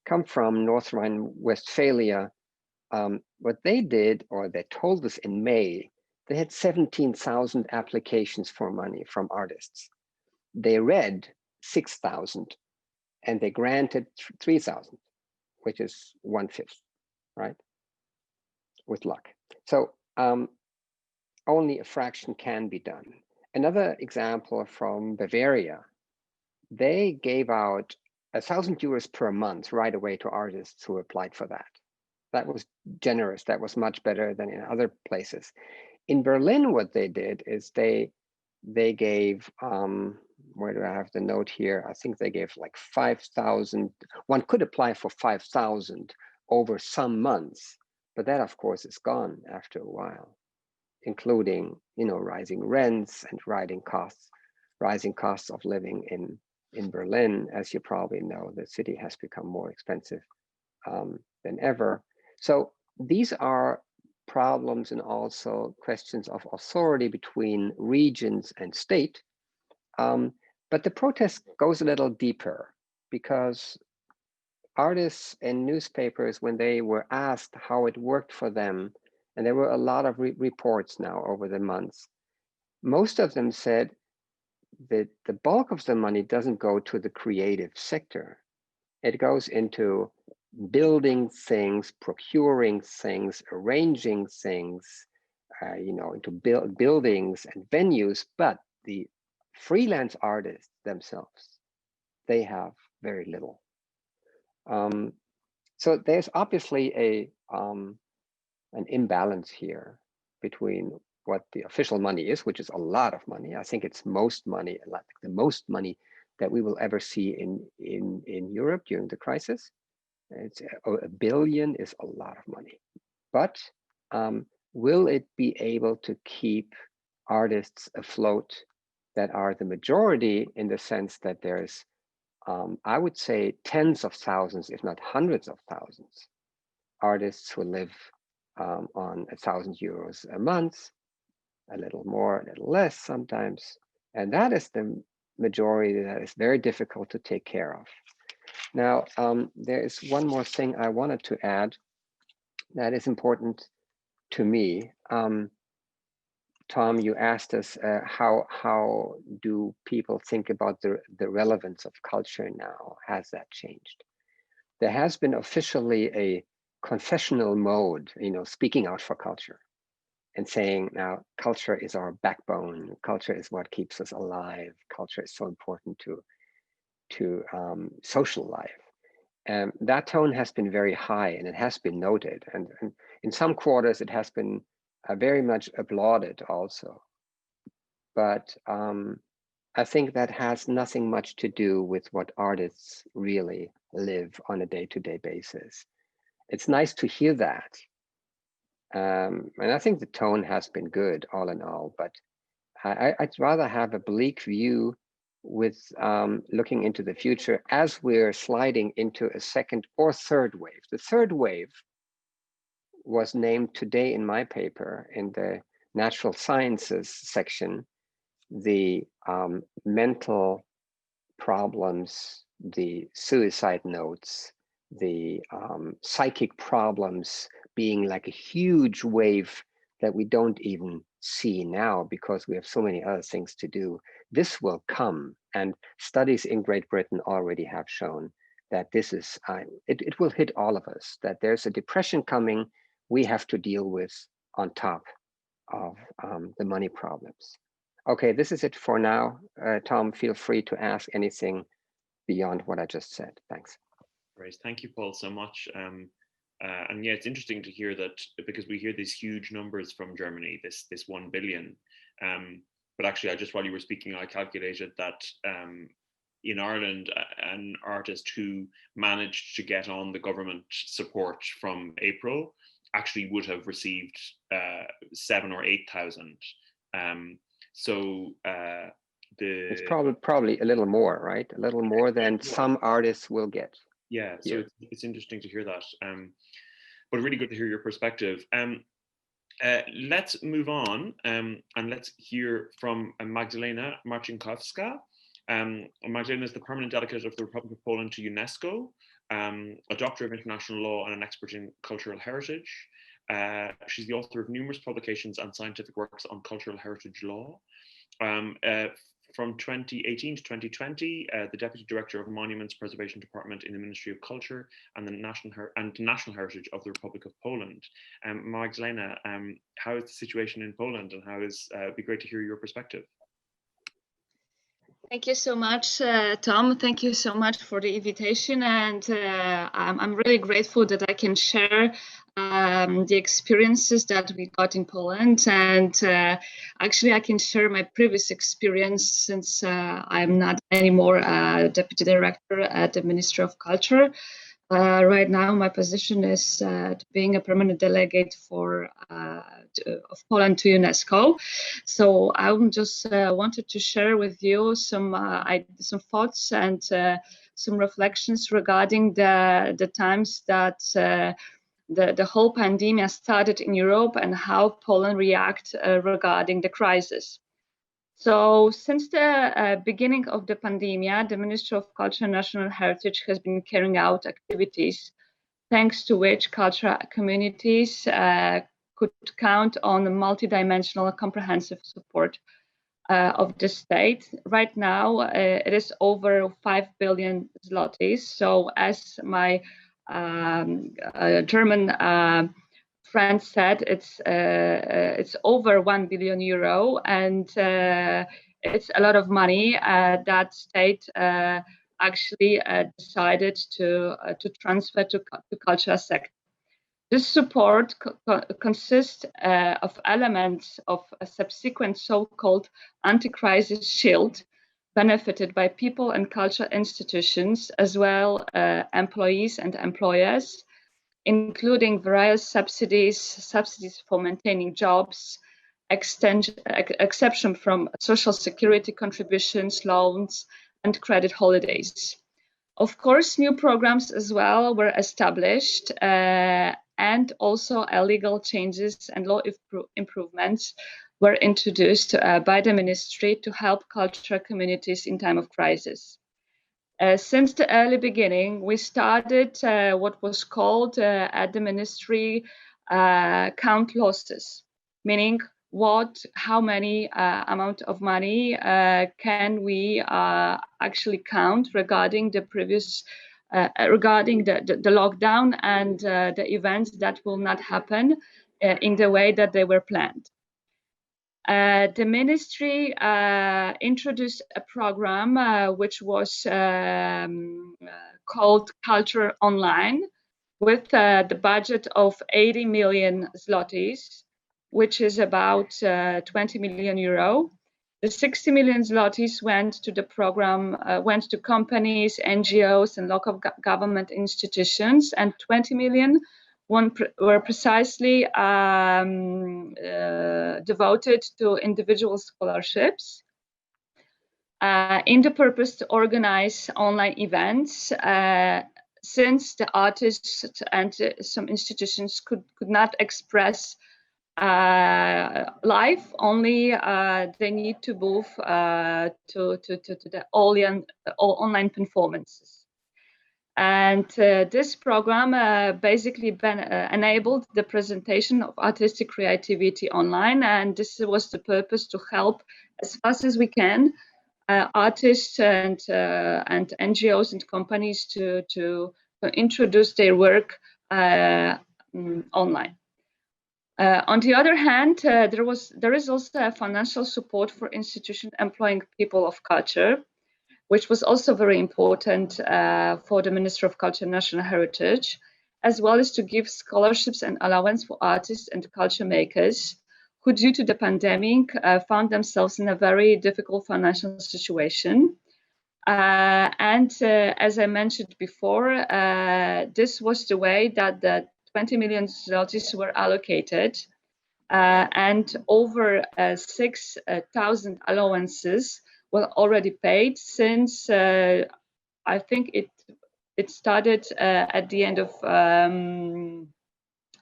come from, North Rhine-Westphalia, what they did, or they told us in May, they had 17,000 applications for money from artists. They read 6,000 and they granted 3,000, which is 1/5, right? With luck. So only a fraction can be done. Another example from Bavaria, they gave out 1,000 euros per month right away to artists who applied for that. That was generous. That was much better than in other places. In Berlin, what they did is they gave, where do I have the note here? I think they gave like 5,000. One could apply for 5,000 over some months, but that of course is gone after a while, including, you know, rising rents and rising costs of living in Berlin. As you probably know, the city has become more expensive than ever. So these are problems and also questions of authority between regions and state. But the protest goes a little deeper, because artists and newspapers, when they were asked how it worked for them, and there were a lot of reports now over the months, most of them said that the bulk of the money doesn't go to the creative sector. It goes into building things, procuring things, arranging things, you know, into buildings and venues. But the freelance artists themselves, they have very little. So there's obviously an imbalance here between what the official money is, which is a lot of money. I think it's most money, like the most money that we will ever see in Europe during the crisis. It's $1 billion is a lot of money, but will it be able to keep artists afloat that are the majority, in the sense that there's, I would say, tens of thousands, if not hundreds of thousands, artists who live on 1,000 euros a month, a little more, a little less sometimes. And that is the majority that is very difficult to take care of. Now, there is one more thing I wanted to add that is important to me. Tom, you asked us how do people think about the relevance of culture now? Has that changed? There has been officially a confessional mode, you know, speaking out for culture and saying, now culture is our backbone. Culture is what keeps us alive. Culture is so important to social life. And that tone has been very high, and it has been noted. And in some quarters, it has been very much applauded also. But I think that has nothing much to do with what artists really live on a day-to-day basis. It's nice to hear that. And I think the tone has been good all in all, but I'd rather have a bleak view with looking into the future as we're sliding into a second or third wave. The third wave was named today in my paper in the natural sciences section, the mental problems, the suicide notes, the psychic problems being like a huge wave that we don't even see now because we have so many other things to do. This will come, and studies in Great Britain already have shown that this is, it will hit all of us, that there's a depression coming we have to deal with on top of the money problems. Okay, this is it for now. Tom, feel free to ask anything beyond what I just said. Thanks. Great, thank you, Paul, so much. And yeah, it's interesting to hear that, because we hear these huge numbers from Germany, this 1 billion. But actually, while you were speaking, I calculated that in Ireland, an artist who managed to get on the government support from April actually would have received 7,000 or 8,000. It's probably a little more, right? A little more than some artists will get. Yeah, so it's interesting to hear that. But really good to hear your perspective. Let's move on and let's hear from Magdalena Marcinkowska. Magdalena is the permanent delegate of the Republic of Poland to UNESCO, a doctor of international law and an expert in cultural heritage. She's the author of numerous publications and scientific works on cultural heritage law. From 2018 to 2020, the Deputy Director of Monuments Preservation Department in the Ministry of Culture and the National Heritage of the Republic of Poland. Magdalena, how is the situation in Poland, and how is, it'd be great to hear your perspective. Thank you so much, Tom. Thank you so much for the invitation, and I'm really grateful that I can share the experiences that we got in Poland. And actually, I can share my previous experience since I'm not anymore a deputy director at the Ministry of Culture. Right now, my position is being a permanent delegate for of Poland to UNESCO. So I just wanted to share with you some thoughts and some reflections regarding the times that the whole pandemic started in Europe and how Poland reacted regarding the crisis. So since the beginning of the pandemic, the Ministry of Culture and National Heritage has been carrying out activities thanks to which cultural communities could count on a multidimensional comprehensive support of the state. Right now, it is over 5 billion zlotys. So as my German friend said, it's over 1 billion euro, and it's a lot of money that state actually decided to transfer to cultural sector. This support consists of elements of a subsequent so-called anti-crisis shield benefited by people and cultural institutions, as well employees and employers, including various subsidies for maintaining jobs, exception from social security contributions, loans, and credit holidays. Of course, new programs as well were established, and also legal changes and law improvements were introduced by the ministry to help cultural communities in time of crisis. Since the early beginning, we started what was called at the ministry count losses, meaning how many amount of money can we actually count regarding the previous, regarding the lockdown and the events that will not happen in the way that they were planned. The ministry introduced a program which was called Culture Online, with the budget of 80 million zlotys, which is about 20 million euro. The 60 million zlotys went to the program, went to companies, NGOs, and local government institutions, and 20 million were precisely devoted to individual scholarships in the purpose to organize online events, since the artists and some institutions could not express live, only they need to move to the online performances. And this program basically enabled the presentation of artistic creativity online, and this was the purpose to help as fast as we can artists and NGOs and companies to introduce their work online. On the other hand, there is also a financial support for institutions employing people of culture, which was also very important for the Ministry of Culture and National Heritage, as well as to give scholarships and allowance for artists and culture makers who, due to the pandemic, found themselves in a very difficult financial situation. As I mentioned before, this was the way that the 20 million zlotys were allocated, and over 6,000 allowances were already paid since I think it started at the end of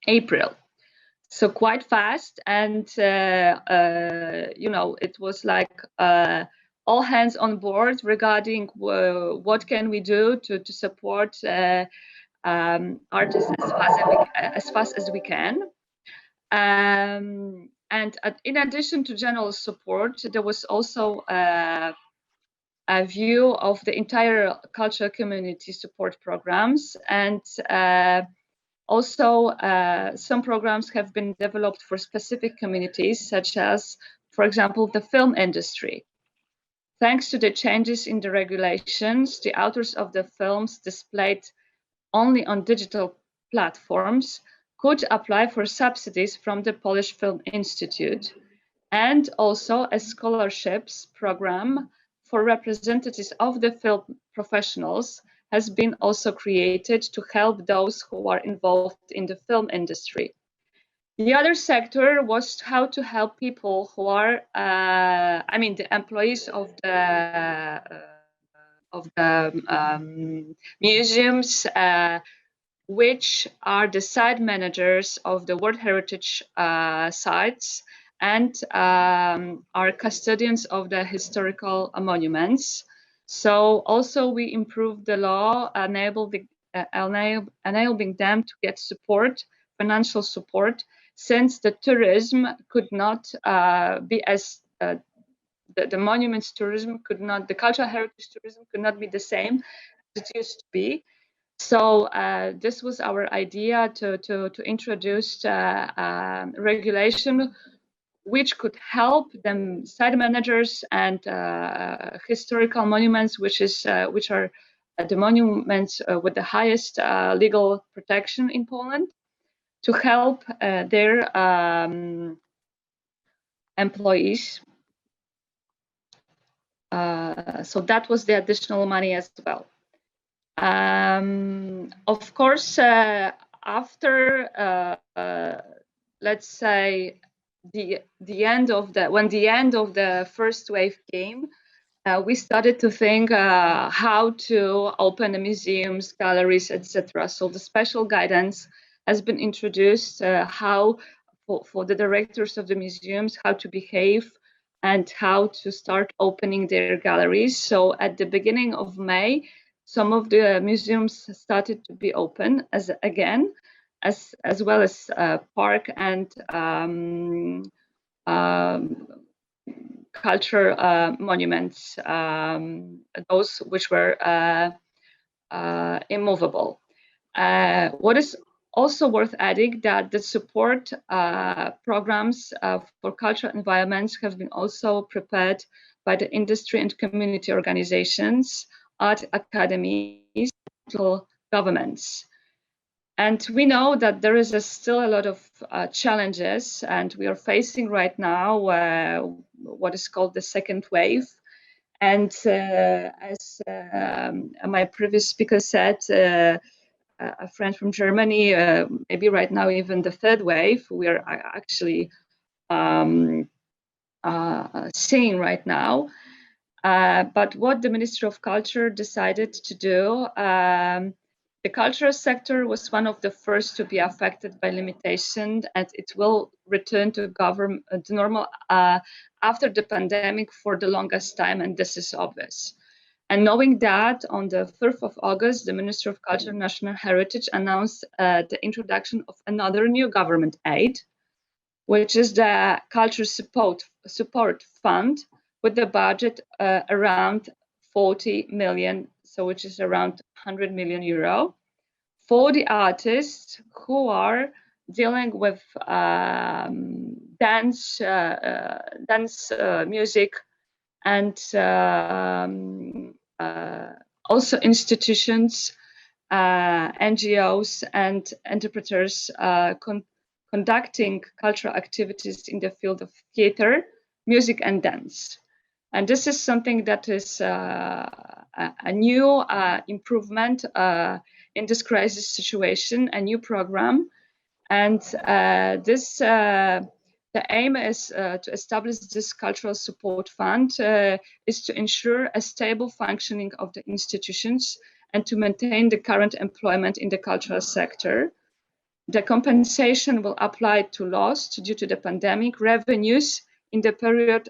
April. So quite fast, and you know, it was like all hands on board regarding what can we do to support artists as fast as we can. And in addition to general support, there was also a view of the entire cultural community support programs, and also some programs have been developed for specific communities, such as, for example, the film industry. Thanks to the changes in the regulations, the authors of the films displayed only on digital platforms could apply for subsidies from the Polish Film Institute, and also a scholarships program for representatives of the film professionals has been also created to help those who are involved in the film industry. The other sector was how to help people who are, the employees of the museums, which are the site managers of the World Heritage sites and are custodians of the historical monuments. So also we improved the law, enabling them to get support, financial support, since the tourism could not be as the monuments tourism could not, the cultural heritage tourism could not be the same as it used to be. So this was our idea to introduce regulation which could help them site managers and historical monuments, which are the monuments with the highest legal protection in Poland, to help their employees. So that was the additional money as well. Of course, after let's say the end of the first wave came, we started to think how to open the museums, galleries, etc. So the special guidance has been introduced, how for the directors of the museums, how to behave and how to start opening their galleries. So at the beginning of May, some of the museums started to be open as well as park and culture monuments, those which were immovable. What is also worth adding that the support programs for cultural environments have been also prepared by the industry and community organizations, art academies, local governments. And we know that there is still a lot of challenges, and we are facing right now what is called the second wave. And as my previous speaker said, a friend from Germany, maybe right now even the third wave, we are actually seeing right now. But what the Ministry of Culture decided to do, the cultural sector was one of the first to be affected by limitation, and it will return to normal after the pandemic for the longest time, and this is obvious. And knowing that, on the 3rd of August, the Ministry of Culture and National Heritage announced the introduction of another new government aid, which is the Culture Support Fund, with the budget around 40 million, so which is around 100 million euro, for the artists who are dealing with dance, music, and also institutions, NGOs, and interpreters conducting cultural activities in the field of theater, music, and dance. And this is something that is a new improvement in this crisis situation, a new program. And the aim is to establish this cultural support fund is to ensure a stable functioning of the institutions and to maintain the current employment in the cultural sector. The compensation will apply to lost due to the pandemic revenues in the period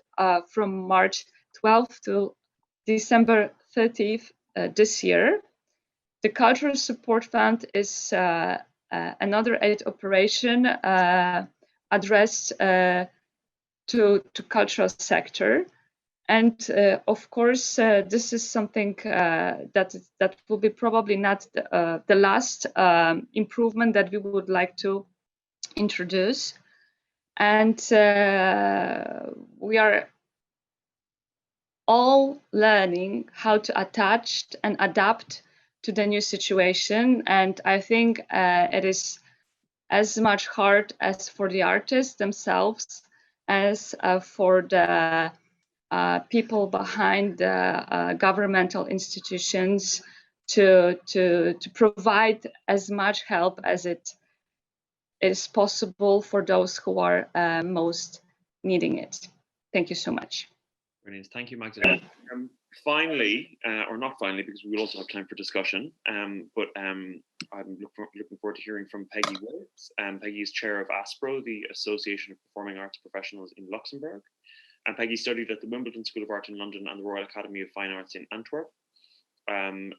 from March 12th to December 30th this year. The Cultural Support Fund is another aid operation addressed to cultural sector. And of course, this is something that will be probably not the last improvement that we would like to introduce. And we are all learning how to attach and adapt to the new situation. And I think it is as much hard as for the artists themselves as for the people behind the governmental institutions to provide as much help as it is possible for those who are most needing it. Thank you so much. Brilliant. Thank you, Magdalena. Finally, or not finally, because we will also have time for discussion, but I'm looking forward to hearing from Peggy Wurth. Peggy is chair of ASPRO, the Association of Performing Arts Professionals in Luxembourg. And Peggy studied at the Wimbledon School of Art in London and the Royal Academy of Fine Arts in Antwerp. In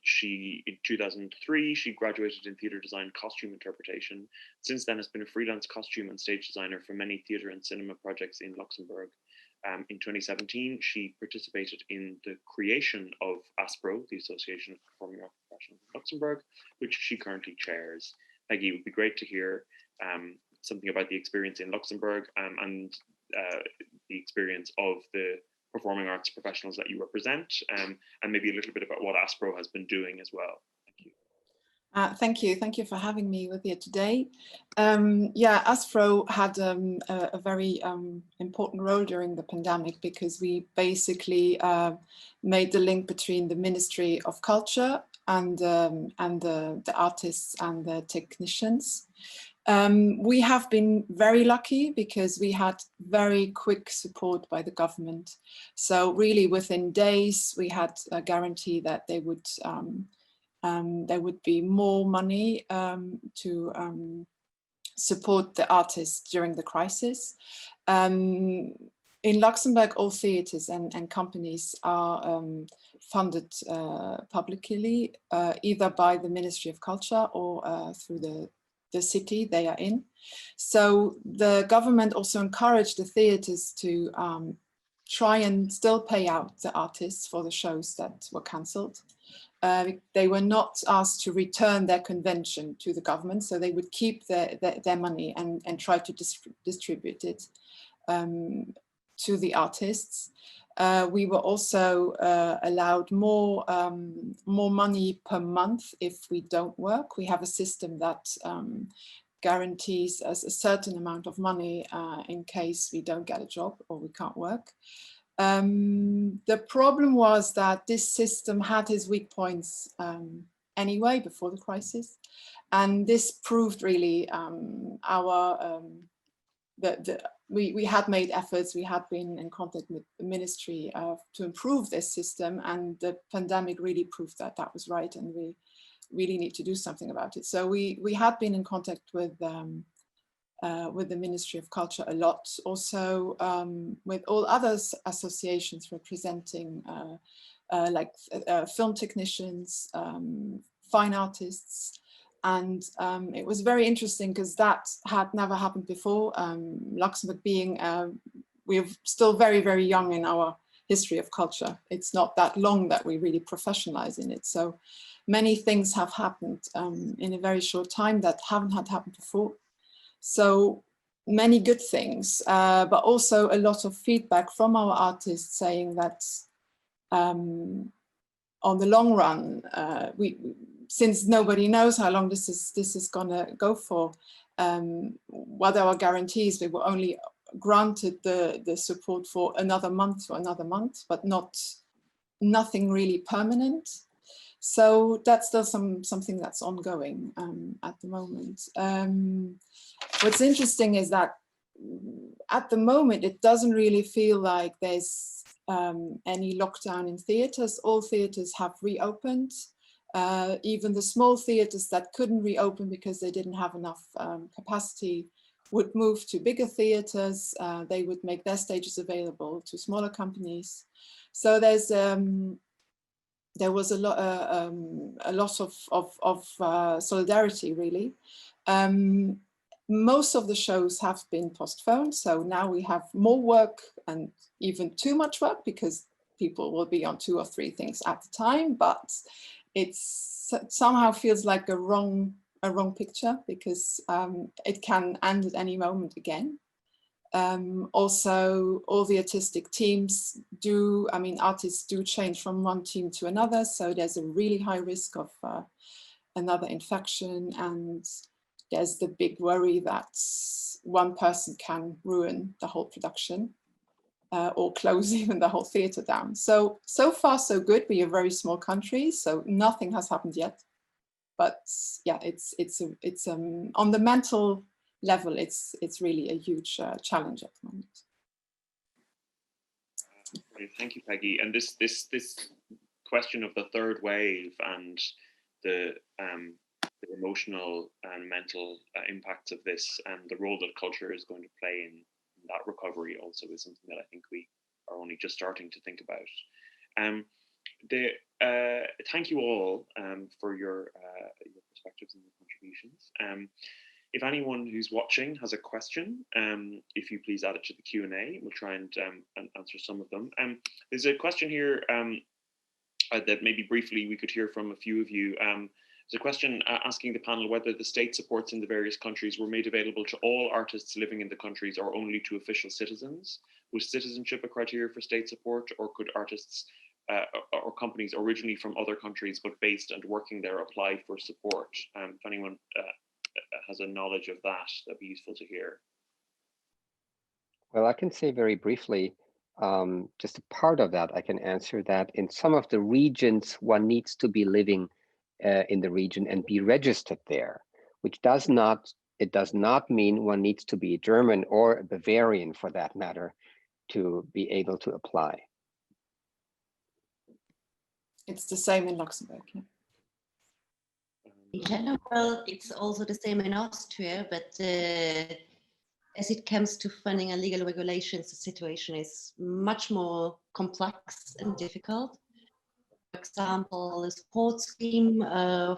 2003, she graduated in theatre design costume interpretation. Since then, has been a freelance costume and stage designer for many theatre and cinema projects in Luxembourg. In 2017, she participated in the creation of ASPRO, the Association of Performing Arts Professionals in Luxembourg, which she currently chairs. Peggy, it would be great to hear something about the experience in Luxembourg and the experience of the performing arts professionals that you represent, and maybe a little bit about what ASPRO has been doing as well. Thank you. Thank you for having me with you today. Yeah, ASPRO had a very important role during the pandemic because we basically made the link between the Ministry of Culture and the artists and the technicians. We have been very lucky because we had very quick support by the government. So really within days, we had a guarantee that there would be more money to support the artists during the crisis. In Luxembourg, all theatres and companies are funded publicly, either by the Ministry of Culture or through the city they are in. So the government also encouraged the theatres to try and still pay out the artists for the shows that were cancelled. They were not asked to return their convention to the government, so they would keep their money and try to distribute it to the artists. We were also allowed more money per month if we don't work. We have a system that guarantees us a certain amount of money in case we don't get a job or we can't work. The problem was that this system had its weak points anyway before the crisis, and this proved really we had made efforts, we had been in contact with the ministry to improve this system, and the pandemic really proved that that was right, and we really need to do something about it. So we had been in contact with the Ministry of Culture a lot, also with all other associations representing like film technicians, fine artists. And it was very interesting because that had never happened before. Luxembourg being, we're still very, very young in our history of culture. It's not that long that we really professionalize in it. So many things have happened in a very short time that haven't had happened before. So many good things, but also a lot of feedback from our artists saying that on the long run, since nobody knows how long this is gonna go for, what our guarantees, we were only granted the support for another month, but nothing really permanent. So that's still something that's ongoing at the moment. What's interesting is that at the moment, it doesn't really feel like there's any lockdown in theatres. All theatres have reopened. Even the small theatres that couldn't reopen because they didn't have enough capacity would move to bigger theatres. They would make their stages available to smaller companies. So there's there was a lot of solidarity, really. Most of the shows have been postponed, so now we have more work and even too much work because people will be on 2 or 3 things at a time, but it somehow feels like a wrong picture because it can end at any moment again. Also, all the artistic teams do, I mean, artists do change from one team to another. So there's a really high risk of another infection. And there's the big worry that one person can ruin the whole production or close even the whole theater down. So far so good. We are a very small country, so nothing has happened yet. But yeah, it's on the mental level, it's really a huge challenge at the moment. Thank you, Peggy. And this question of the third wave and the emotional and mental impacts of this and the role that culture is going to play in that recovery also is something that I think we are only just starting to think about. Thank you all for your perspectives and your contributions. If anyone who's watching has a question, if you please add it to the Q&A, we'll try and answer some of them. There's a question here that maybe briefly we could hear from a few of you. There's a question asking the panel whether the state supports in the various countries were made available to all artists living in the countries or only to official citizens. Was citizenship a criteria for state support, or could artists or companies originally from other countries but based and working there apply for support? If anyone has a knowledge of that, that'd be useful to hear. Well, I can say very briefly, just a part of that, I can answer that in some of the regions, one needs to be living in the region and be registered there, which does not mean one needs to be German or a Bavarian for that matter to be able to apply. It's the same in Luxembourg. Yeah. In general, it's also the same in Austria, but as it comes to funding and legal regulations, the situation is much more complex and difficult. For example, the support scheme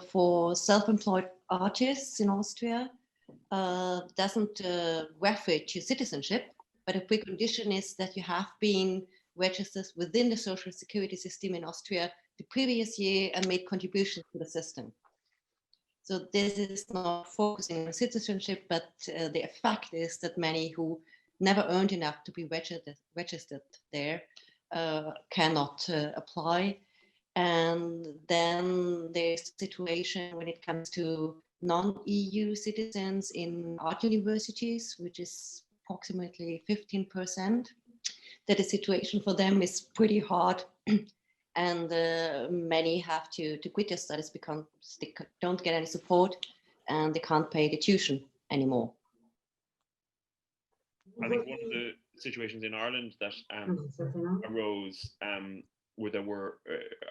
for self-employed artists in Austria doesn't refer to citizenship, but a precondition is that you have been registered within the social security system in Austria the previous year and made contributions to the system. So this is not focusing on citizenship, but the effect is that many who never earned enough to be registered there cannot apply. And then there's a situation when it comes to non-EU citizens in art universities, which is approximately 15%, that the situation for them is pretty hard. And many have to quit their studies because they don't get any support and they can't pay the tuition anymore. I think one of the situations in Ireland that arose where there were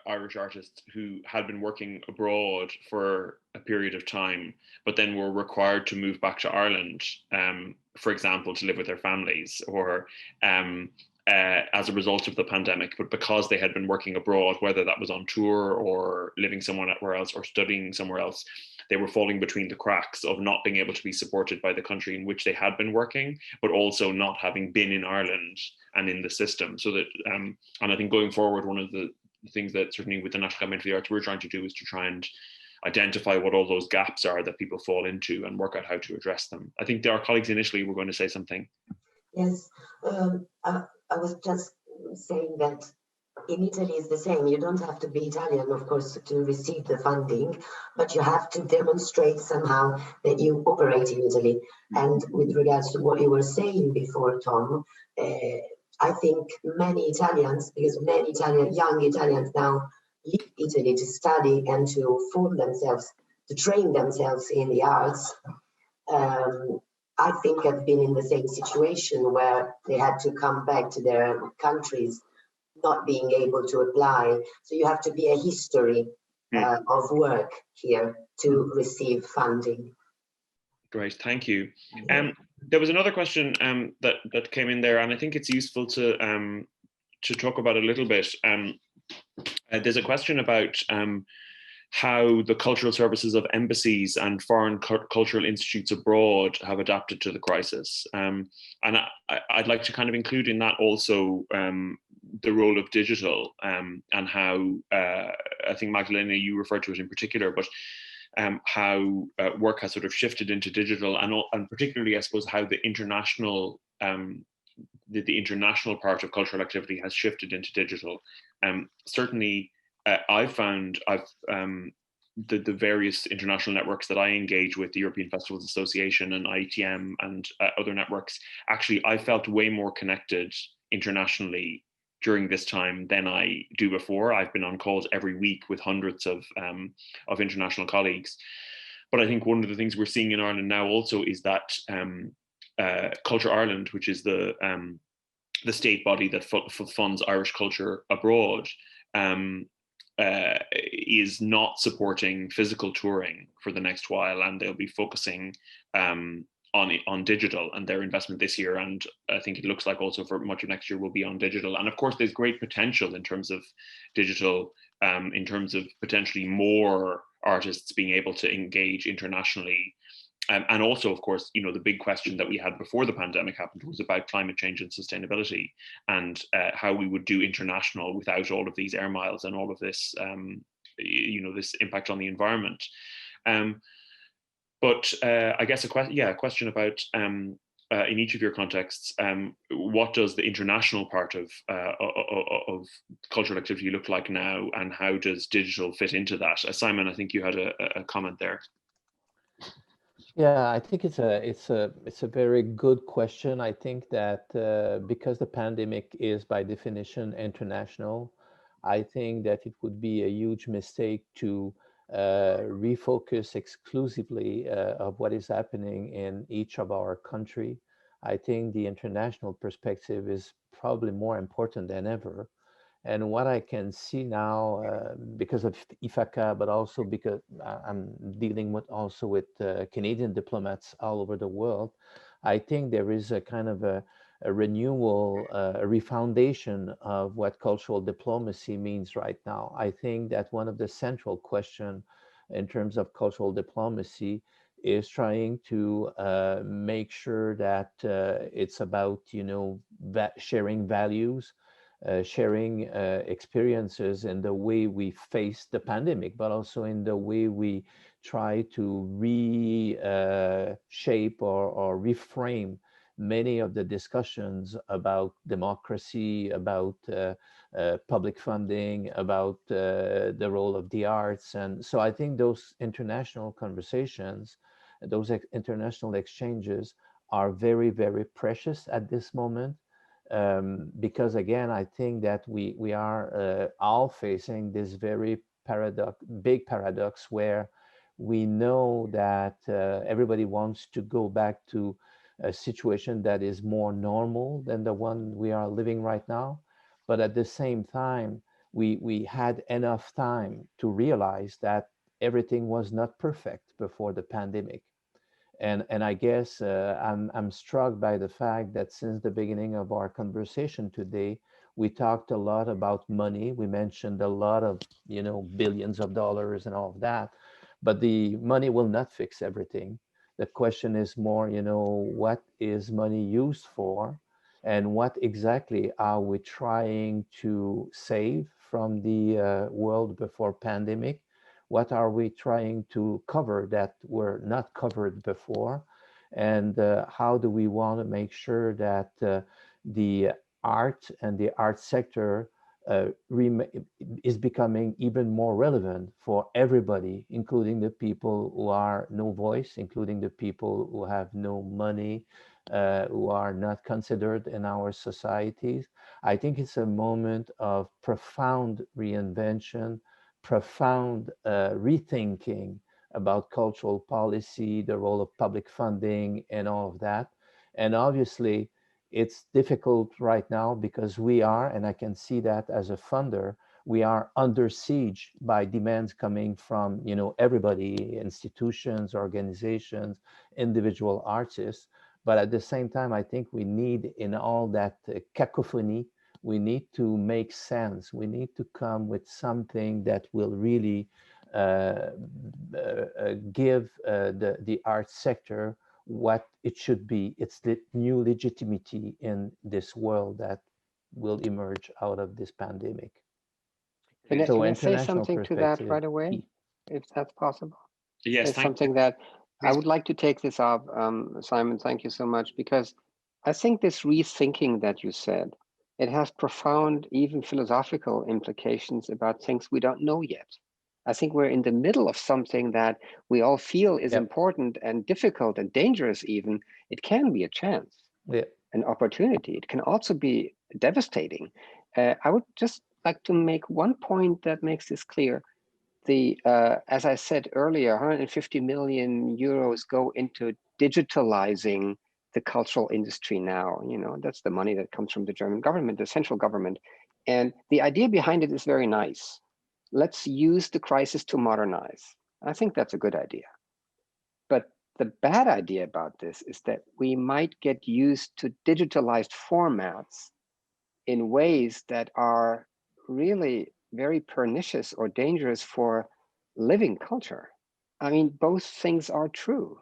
Irish artists who had been working abroad for a period of time, but then were required to move back to Ireland, for example, to live with their families, or as a result of the pandemic, but because they had been working abroad, whether that was on tour or living somewhere else or studying somewhere else, they were falling between the cracks of not being able to be supported by the country in which they had been working, but also not having been in Ireland and in the system. So that, and I think going forward, one of the things that certainly with the National Campaign for the Arts we're trying to do is to try and identify what all those gaps are that people fall into and work out how to address them. I think our colleagues in Italy were going to say something. Yes, I was just saying that in Italy it's the same. You don't have to be Italian, of course, to receive the funding, but you have to demonstrate somehow that you operate in Italy. And with regards to what you were saying before, Tom, I think many Italians, because many young Italians now leave Italy to study and to form themselves, to train themselves in the arts, I think have been in the same situation where they had to come back to their countries, not being able to apply. So you have to be a history of work here to receive funding. Great, thank you. There was another question that came in there, and I think it's useful to talk about a little bit. There's a question about how the cultural services of embassies and foreign cultural institutes abroad have adapted to the crisis. And I'd like to kind of include in that also the role of digital and how, I think Magdalena, you referred to it in particular, but how work has sort of shifted into digital and particularly, I suppose, how the international the international part of cultural activity has shifted into digital. Certainly, I've found the various international networks that I engage with, the European Festivals Association and IETM and other networks, actually I felt way more connected internationally during this time than I do before. I've been on calls every week with hundreds of international colleagues. But I think one of the things we're seeing in Ireland now also is that Culture Ireland, which is the state body that funds Irish culture abroad, is not supporting physical touring for the next while, and they'll be focusing on digital, and their investment this year, and I think it looks like also for much of next year, will be on digital. And of course, there's great potential in terms of digital, in terms of potentially more artists being able to engage internationally. And also, of course, you know, the big question that we had before the pandemic happened was about climate change and sustainability, and how we would do international without all of these air miles and all of this, you know, this impact on the environment. But I guess a question about, in each of your contexts, what does the international part of cultural activity look like now, and how does digital fit into that? Simon, I think you had a comment there. Yeah, I think it's a very good question. I think that because the pandemic is by definition international, I think that it would be a huge mistake to refocus exclusively of what is happening in each of our country. I think the international perspective is probably more important than ever. And what I can see now, because of IFACA, but also because I'm dealing with Canadian diplomats all over the world, I think there is a kind of a renewal, a refoundation of what cultural diplomacy means right now. I think that one of the central questions in terms of cultural diplomacy is trying to make sure that it's about, you know, sharing values, sharing experiences in the way we face the pandemic, but also in the way we try to reshape or reframe many of the discussions about democracy, about public funding, about the role of the arts. And so I think those international conversations, those international exchanges are very, very precious at this moment. Because again, I think that we are all facing this very big paradox where we know that everybody wants to go back to a situation that is more normal than the one we are living right now. But at the same time, we had enough time to realize that everything was not perfect before the pandemic. And I guess I'm struck by the fact that since the beginning of our conversation today, we talked a lot about money. We mentioned a lot of, you know, billions of dollars and all of that, but the money will not fix everything. The question is more, you know, what is money used for, and what exactly are we trying to save from the world before pandemic? What are we trying to cover that were not covered before? And how do we want to make sure that the art and the art sector is becoming even more relevant for everybody, including the people who are no voice, including the people who have no money, who are not considered in our societies? I think it's a moment of profound reinvention, profound rethinking about cultural policy, the role of public funding and all of that. And obviously it's difficult right now because we are, and I can see that as a funder, we are under siege by demands coming from, you know, everybody, institutions, organizations, individual artists. But at the same time, I think we need, in all that cacophony, we need to make sense. We need to come with something that will really give the art sector what it should be. It's the new legitimacy in this world that will emerge out of this pandemic. Can I say something to that right away, if that's possible? Yes, it's something that I would like to take this up, Simon, thank you so much, because I think this rethinking that you said, it has profound, even philosophical implications about things we don't know yet. I think we're in the middle of something that we all feel is important and difficult and dangerous even. It can be a chance, an opportunity. It can also be devastating. I would just like to make one point that makes this clear. As I said earlier, 150 million euros go into digitalizing the cultural industry now. You know, that's the money that comes from the German government, the central government. And the idea behind it is very nice. Let's use the crisis to modernize. I think that's a good idea. But the bad idea about this is that we might get used to digitalized formats in ways that are really very pernicious or dangerous for living culture. I mean, both things are true.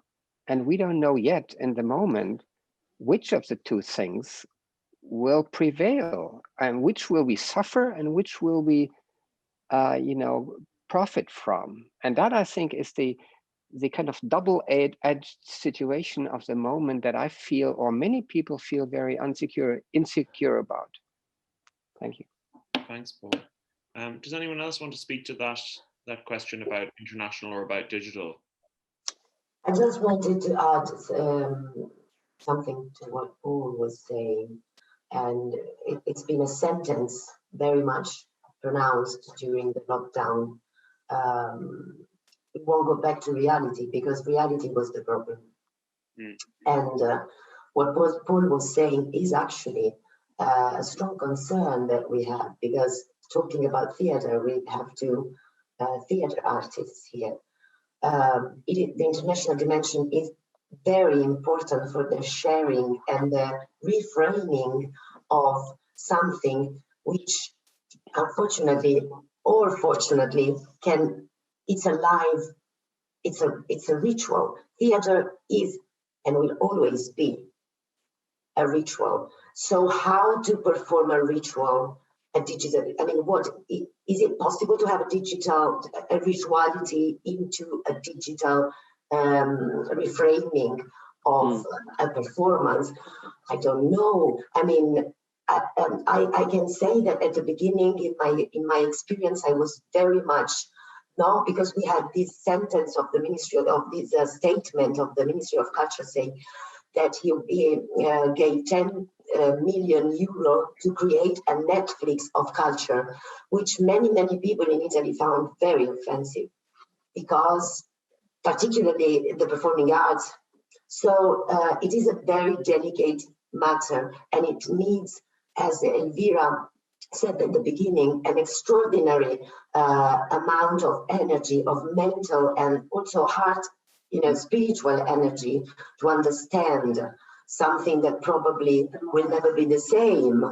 And we don't know yet in the moment which of the two things will prevail and which will we suffer and which will we profit from. And that, I think, is the kind of double-edged situation of the moment that I feel, or many people feel, very insecure about. Thank you. Thanks, Paul. Does anyone else want to speak to that question about international or about digital? I just wanted to add something to what Paul was saying, and it's been a sentence very much pronounced during the lockdown. We won't go back to reality because reality was the problem. And what Paul was saying is actually a strong concern that we have, because talking about theater, we have two theater artists here. The international dimension is very important for the sharing and the reframing of something which, unfortunately or fortunately, it's alive. It's a ritual. Theater is and will always be a ritual. So how to perform a ritual, a digital, I mean, is it possible to have a rituality into a digital reframing of a performance? I don't know. I mean, I can say that at the beginning, in my experience, I was very much, no, because we had this sentence of the Ministry of this statement of the Ministry of Culture saying that he gave 10 million euro to create a Netflix of culture, which many people in Italy found very offensive, because particularly the performing arts. So it is a very delicate matter, and it needs, as Elvira said at the beginning, an extraordinary amount of energy, of mental and also heart, spiritual energy to understand something that probably will never be the same.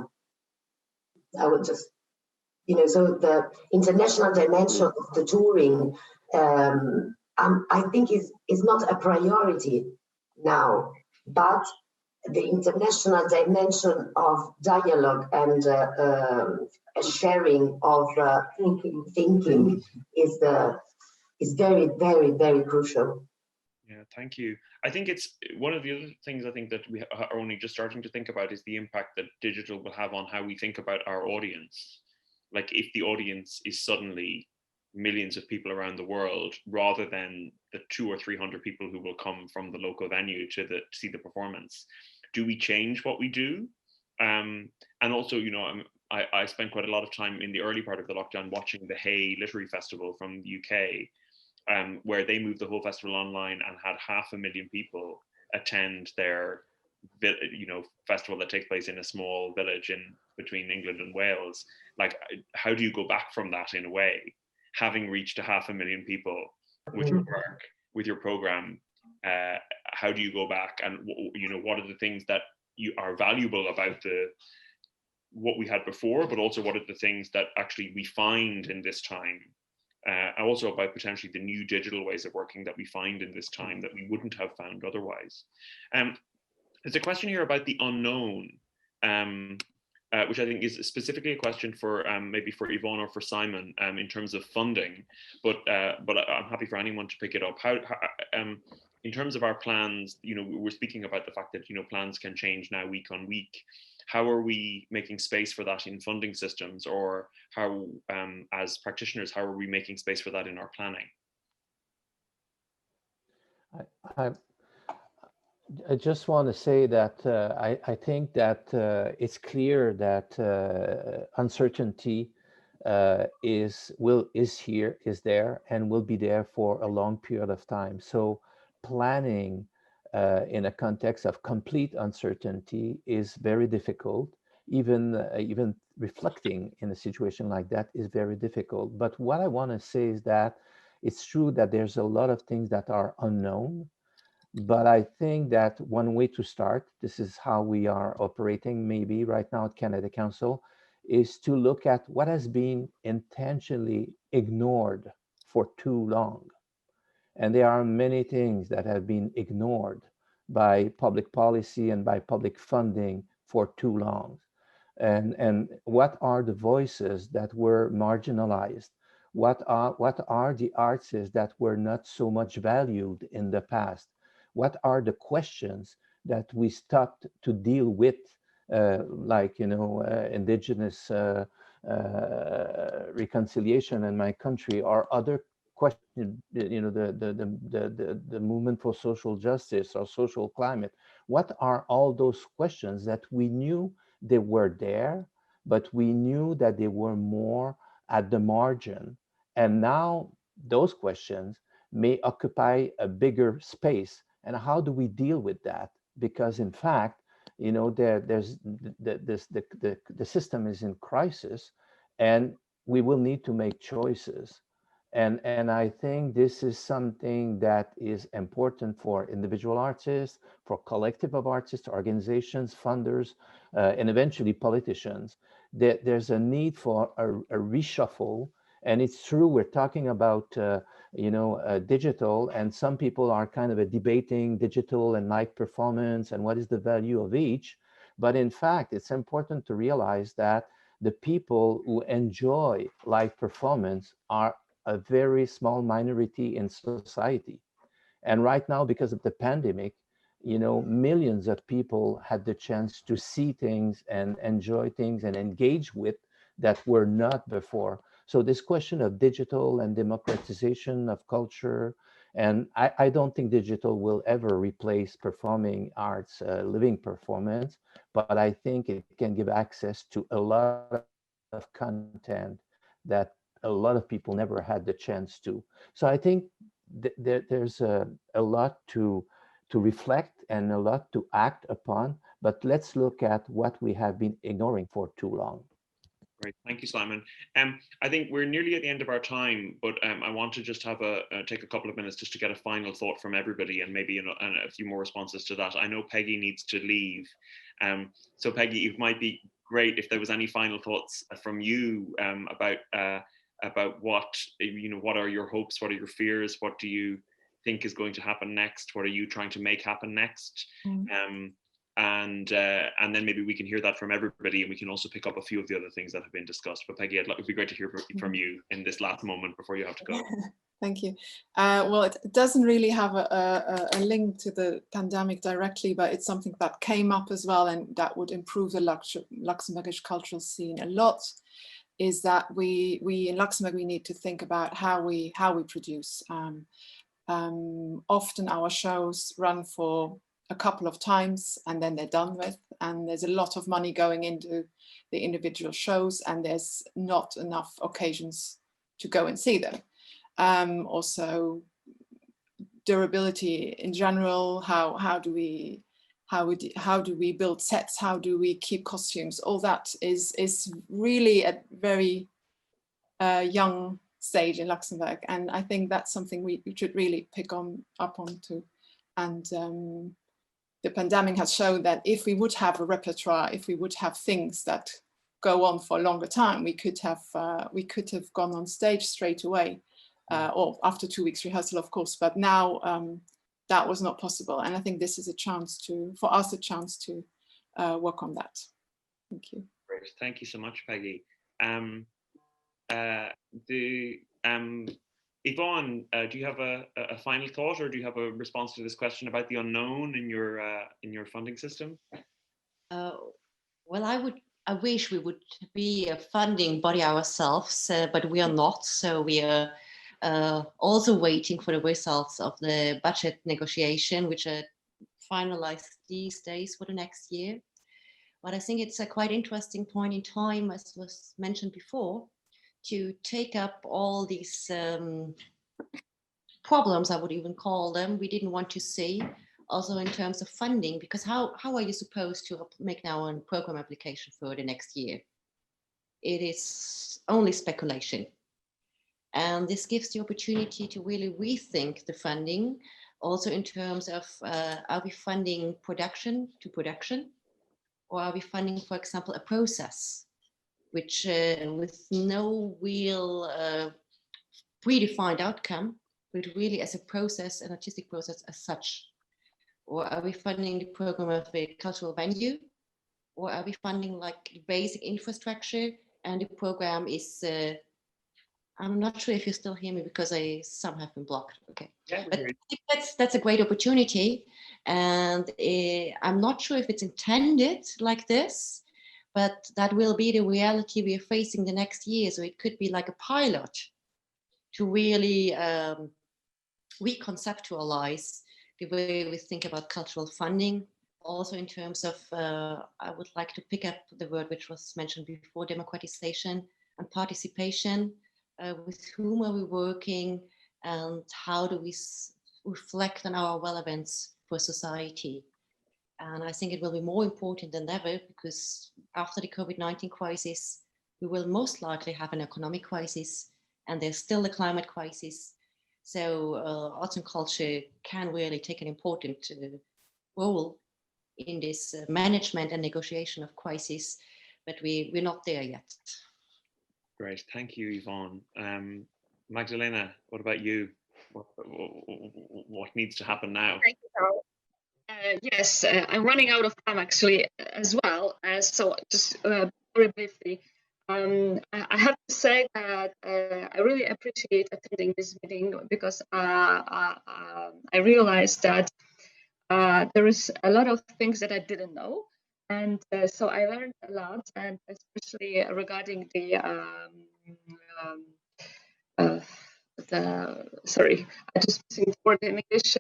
I would just, so the international dimension of the touring, I think is not a priority now, but the international dimension of dialogue and a sharing of thinking is very, very, very crucial. Yeah, thank you. I think it's one of the other things I think that we are only just starting to think about is the impact that digital will have on how we think about our audience. Like if the audience is suddenly millions of people around the world, rather than the 200 or 300 people who will come from the local venue to see the performance, do we change what we do? And also, I spent quite a lot of time in the early part of the lockdown watching the Hay Literary Festival from the UK, where they moved the whole festival online and had 500,000 people attend their festival that takes place in a small village between England and Wales. Like, how do you go back from that in a way, having reached 500,000 people with your work, with your program? How do you go back, and what are the things that are valuable about what we had before, but also what are the things that actually we find in this time, and also about potentially the new digital ways of working that we find in this time that we wouldn't have found otherwise. There's a question here about the unknown, which I think is specifically a question for maybe for Yvonne or for Simon in terms of funding, but I'm happy for anyone to pick it up. in terms of our plans, we're speaking about the fact that, plans can change now week on week. How are we making space for that in funding systems, or how, as practitioners, how are we making space for that in our planning? I just want to say that I think that it's clear that uncertainty is there, and will be there for a long period of time. So planning in a context of complete uncertainty is very difficult. Even reflecting in a situation like that is very difficult. But what I want to say is that it's true that there's a lot of things that are unknown. But I think that one way to start, this is how we are operating maybe right now at Canada Council, is to look at what has been intentionally ignored for too long. And there are many things that have been ignored by public policy and by public funding for too long. And what are the voices that were marginalized? What are the arts that were not so much valued in the past? What are the questions that we stopped to deal with, like indigenous reconciliation in my country, or other questions, the movement for social justice or social climate? What are all those questions that we knew they were there, but we knew that they were more at the margin? And now those questions may occupy a bigger space. And how do we deal with that? Because in fact, the system is in crisis, and we will need to make choices. And I think this is something that is important for individual artists, for collective of artists, organizations, funders, and eventually politicians. There's a need for a reshuffle. And it's true, we're talking about digital, and some people are kind of debating digital and live performance and what is the value of each. But in fact, it's important to realize that the people who enjoy live performance are a very small minority in society. And right now, because of the pandemic, millions of people had the chance to see things and enjoy things and engage with that were not before. So this question of digital and democratization of culture, and I don't think digital will ever replace performing arts, living performance, but I think it can give access to a lot of content that a lot of people never had the chance to. So I think there's a lot to reflect and a lot to act upon, but let's look at what we have been ignoring for too long. Great, thank you, Simon. I think we're nearly at the end of our time, but I want to just have take a couple of minutes just to get a final thought from everybody, and maybe a few more responses to that. I know Peggy needs to leave, so Peggy, it might be great if there was any final thoughts from you about what are your hopes, what are your fears, what do you think is going to happen next, what are you trying to make happen next? And then maybe we can hear that from everybody, and we can also pick up a few of the other things that have been discussed. But Peggy, it'd be great to hear from you in this last moment before you have to go. Thank you. Well, it doesn't really have a link to the pandemic directly, but it's something that came up as well, and that would improve the Luxembourgish cultural scene a lot. Is that we in Luxembourg, we need to think about how we produce. Often our shows run for a couple of times and then they're done with, and there's a lot of money going into the individual shows, and there's not enough occasions to go and see them. Also, durability in general. How do we build sets? How do we keep costumes? All that is really a very young stage in Luxembourg, and I think that's something we should really pick up onto. And the pandemic has shown that if we would have a repertoire, if we would have things that go on for a longer time, we could have gone on stage straight away, or after 2 weeks rehearsal, of course. But now that was not possible, and I think this is a chance for us to work on that. Thank you. Great, thank you so much, Peggy. Yvonne, do you have a final thought, or do you have a response to this question about the unknown in your funding system? Well, I wish we would be a funding body ourselves, but we are not. So we are also waiting for the results of the budget negotiation, which are finalized these days for the next year. But I think it's a quite interesting point in time, as was mentioned before, to take up all these problems, I would even call them, we didn't want to see, also in terms of funding, because how are you supposed to make now a program application for the next year? It is only speculation. And this gives the opportunity to really rethink the funding, also in terms of, are we funding production to production? Or are we funding, for example, a process, which with no real predefined outcome, but really as a process, an artistic process as such? Or are we funding the program of a cultural venue? Or are we funding like basic infrastructure and the program is, I'm not sure if you still hear me because some have been blocked. Okay, yeah, but I think that's a great opportunity. And I'm not sure if it's intended like this, but that will be the reality we are facing the next year. So it could be like a pilot to really reconceptualize the way we think about cultural funding. Also in terms of, I would like to pick up the word which was mentioned before, democratization and participation. With whom are we working and how do we reflect on our relevance for society? And I think it will be more important than ever, because after the COVID-19 crisis, we will most likely have an economic crisis, and there's still a climate crisis. So arts and culture can really take an important role in this management and negotiation of crisis, but we're not there yet. Great, thank you, Yvonne. Magdalena, what about you? What needs to happen now? Thank you, Carl. Yes, I'm running out of time actually as well. So just very briefly, I have to say that I really appreciate attending this meeting because I realized that there is a lot of things that I didn't know. And so I learned a lot, and especially regarding sorry, I just missing the word in English,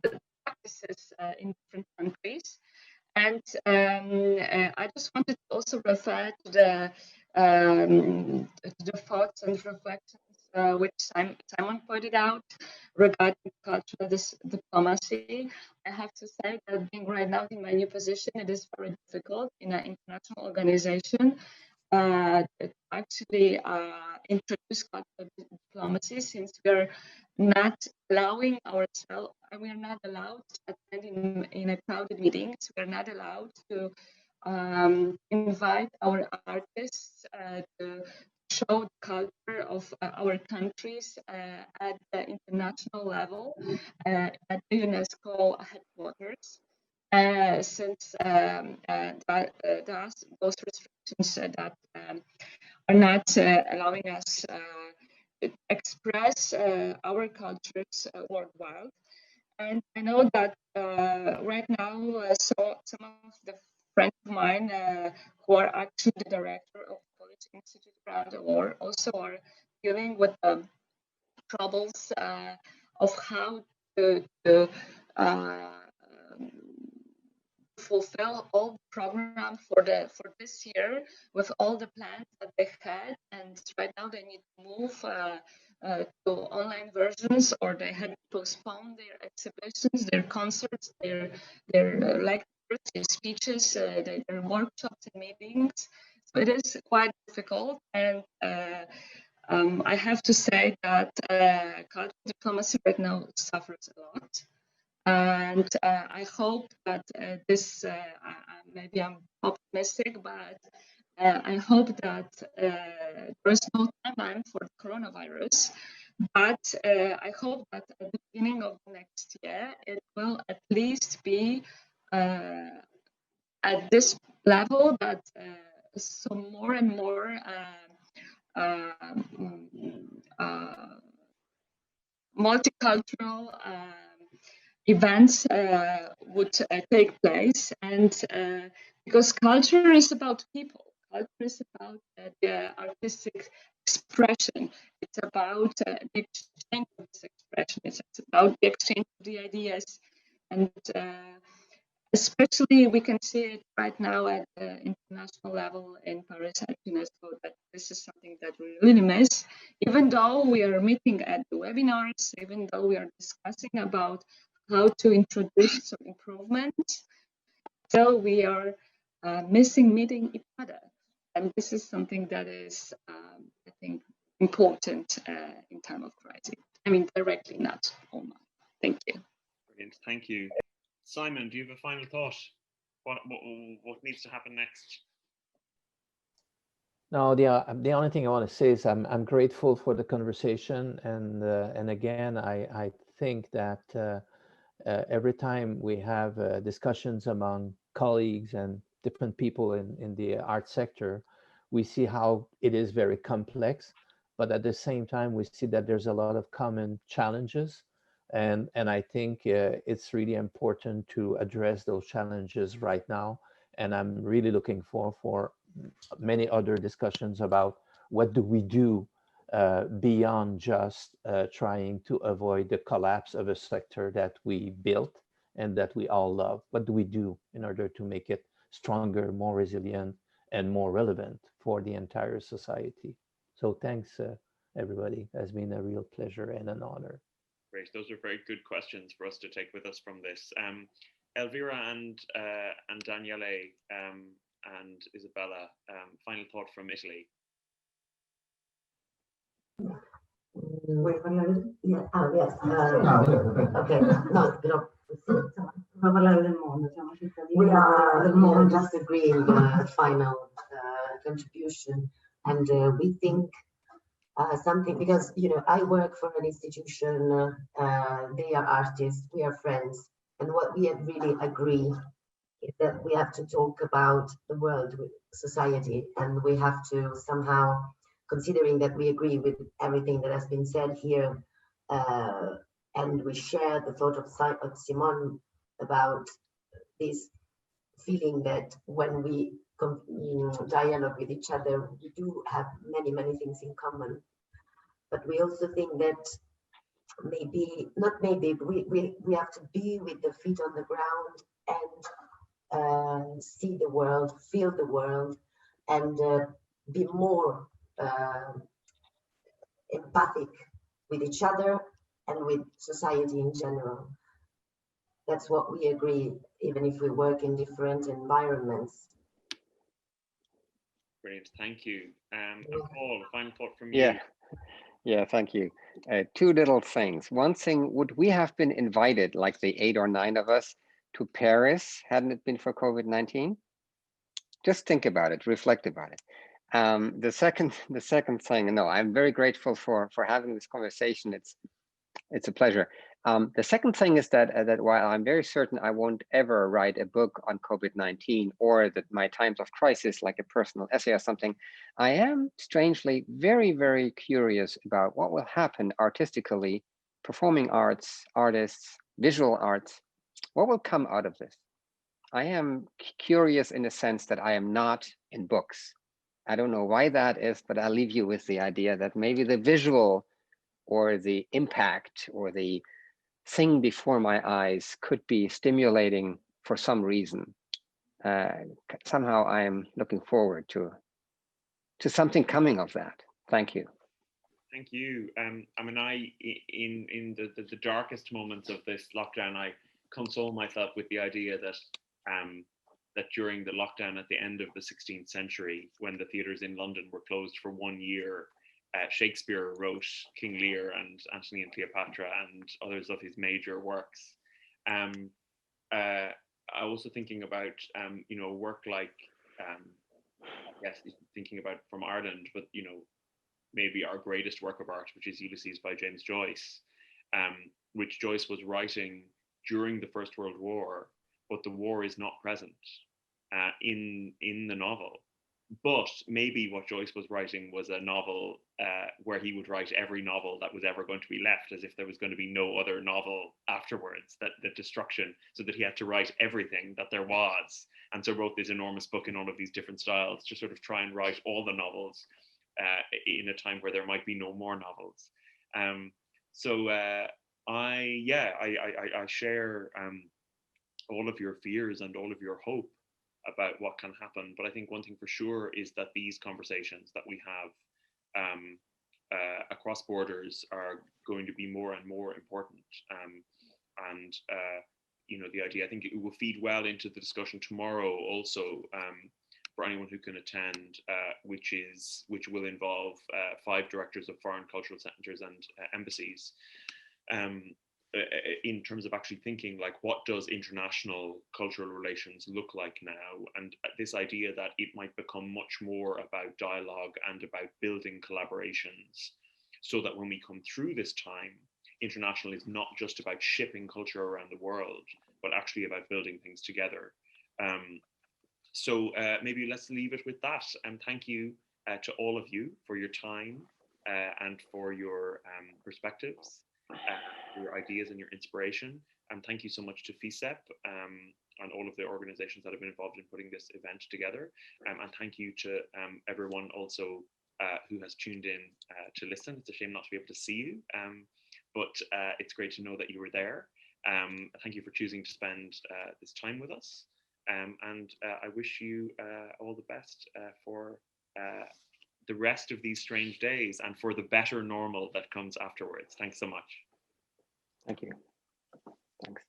the practices in different countries. And I just wanted to also refer to the thoughts and reflections which Simon pointed out regarding cultural diplomacy. I have to say that being right now in my new position, it is very difficult in an international organization to actually introduce cultural diplomacy, since we are not allowing ourselves, we are not allowed to attend in a crowded meetings. We are not allowed to invite our artists to show the culture of our countries at the international level at the UNESCO headquarters. Since those restrictions that are not allowing us to express our cultures worldwide. And I know that right now, so some of the friends of mine who are actually the director of the College Institute around the world also are dealing with troubles of how to fulfill all the program for this year with all the plans that they had, and right now they need to move to online versions, or they had to postpone their exhibitions, their concerts, their lectures, their speeches, their workshops and meetings. So it is quite difficult, and I have to say that cultural diplomacy right now suffers a lot. And I hope that this, maybe I'm optimistic, but I hope that there is no timeline for the coronavirus. But I hope that at the beginning of next year, it will at least be at this level that so more and more multicultural events would take place, and because culture is about people, culture is about the artistic expression. It's about the exchange of this expression. It's about the exchange of the ideas, and especially we can see it right now at the international level in Paris at UNESCO, that this is something that we really miss. Even though we are meeting at the webinars, even though we are discussing about how to introduce some improvements, still we are missing meeting each other. And this is something that is, I think, important in time of crisis. I mean, directly, not online. Thank you. Brilliant, thank you. Simon, do you have a final thought? What needs to happen next? No, the only thing I want to say is I'm grateful for the conversation, and again I think that every time we have discussions among colleagues and different people in the art sector, we see how it is very complex, but at the same time we see that there's a lot of common challenges. And I think it's really important to address those challenges right now. And I'm really looking for many other discussions about what do we do beyond just trying to avoid the collapse of a sector that we built and that we all love. What do we do in order to make it stronger, more resilient, and more relevant for the entire society? So thanks, everybody. It has been a real pleasure and an honor. Great. Those are very good questions for us to take with us from this. Elvira and Daniele and Isabella, final thought from Italy. Yeah. Oh, yes. Okay. No. We are more just agreeing the final contribution, and we think something, because I work for an institution, they are artists, we are friends, and what we really agree is that we have to talk about the world, with society, and we have to somehow, considering that we agree with everything that has been said here, and we share the thought of Simone about this feeling that when we dialogue with each other, we do have many things in common. But we also think that we have to be with the feet on the ground and see the world, feel the world, and be more empathic with each other and with society in general. That's what we agree, even if we work in different environments. Brilliant, thank you. And Paul, a final thought from you. Yeah, thank you. Two little things. One thing, would we have been invited, like the 8 or 9 of us, to Paris, hadn't it been for COVID-19? Just think about it, reflect about it. The second thing, no, I'm very grateful for having this conversation. It's a pleasure. The second thing is that while I'm very certain I won't ever write a book on COVID-19 or that my times of crisis, like a personal essay or something, I am strangely very curious about what will happen artistically, performing arts, artists, visual arts, what will come out of this. I am curious in the sense that I am not in books. I don't know why that is, but I'll leave you with the idea that maybe the visual or the impact or the thing before my eyes could be stimulating for some reason. Somehow I am looking forward to something coming of that. Thank you. Thank you. I mean, in the darkest moments of this lockdown, I console myself with the idea that that during the lockdown at the end of the 16th century, when the theatres in London were closed for 1 year, Shakespeare wrote King Lear and Antony and Cleopatra and others of his major works. I also thinking about work like I guess thinking about from Ireland, but maybe our greatest work of art, which is Ulysses by James Joyce, which Joyce was writing during the First World War, but the war is not present in the novel. But maybe what Joyce was writing was a novel where he would write every novel that was ever going to be left, as if there was going to be no other novel afterwards, that the destruction, so that he had to write everything that there was. And so wrote this enormous book in all of these different styles to sort of try and write all the novels in a time where there might be no more novels. I share all of your fears and all of your hope about what can happen. But I think one thing for sure is that these conversations that we have across borders are going to be more and more important. You know, the idea, I think it will feed well into the discussion tomorrow also, for anyone who can attend, which will involve 5 directors of foreign cultural centres and embassies. In terms of actually thinking, like, what does international cultural relations look like now? And this idea that it might become much more about dialogue and about building collaborations, so that when we come through this time, international is not just about shipping culture around the world, but actually about building things together. So maybe let's leave it with that. And thank you to all of you for your time and for your perspectives. Your ideas and your inspiration, and thank you so much to FICEP and all of the organizations that have been involved in putting this event together, and thank you to everyone also who has tuned in to listen. It's a shame not to be able to see you, but it's great to know that you were there. Thank you for choosing to spend this time with us, and I wish you all the best for the rest of these strange days and for the better normal that comes afterwards. Thanks so much. Thank you. Thanks.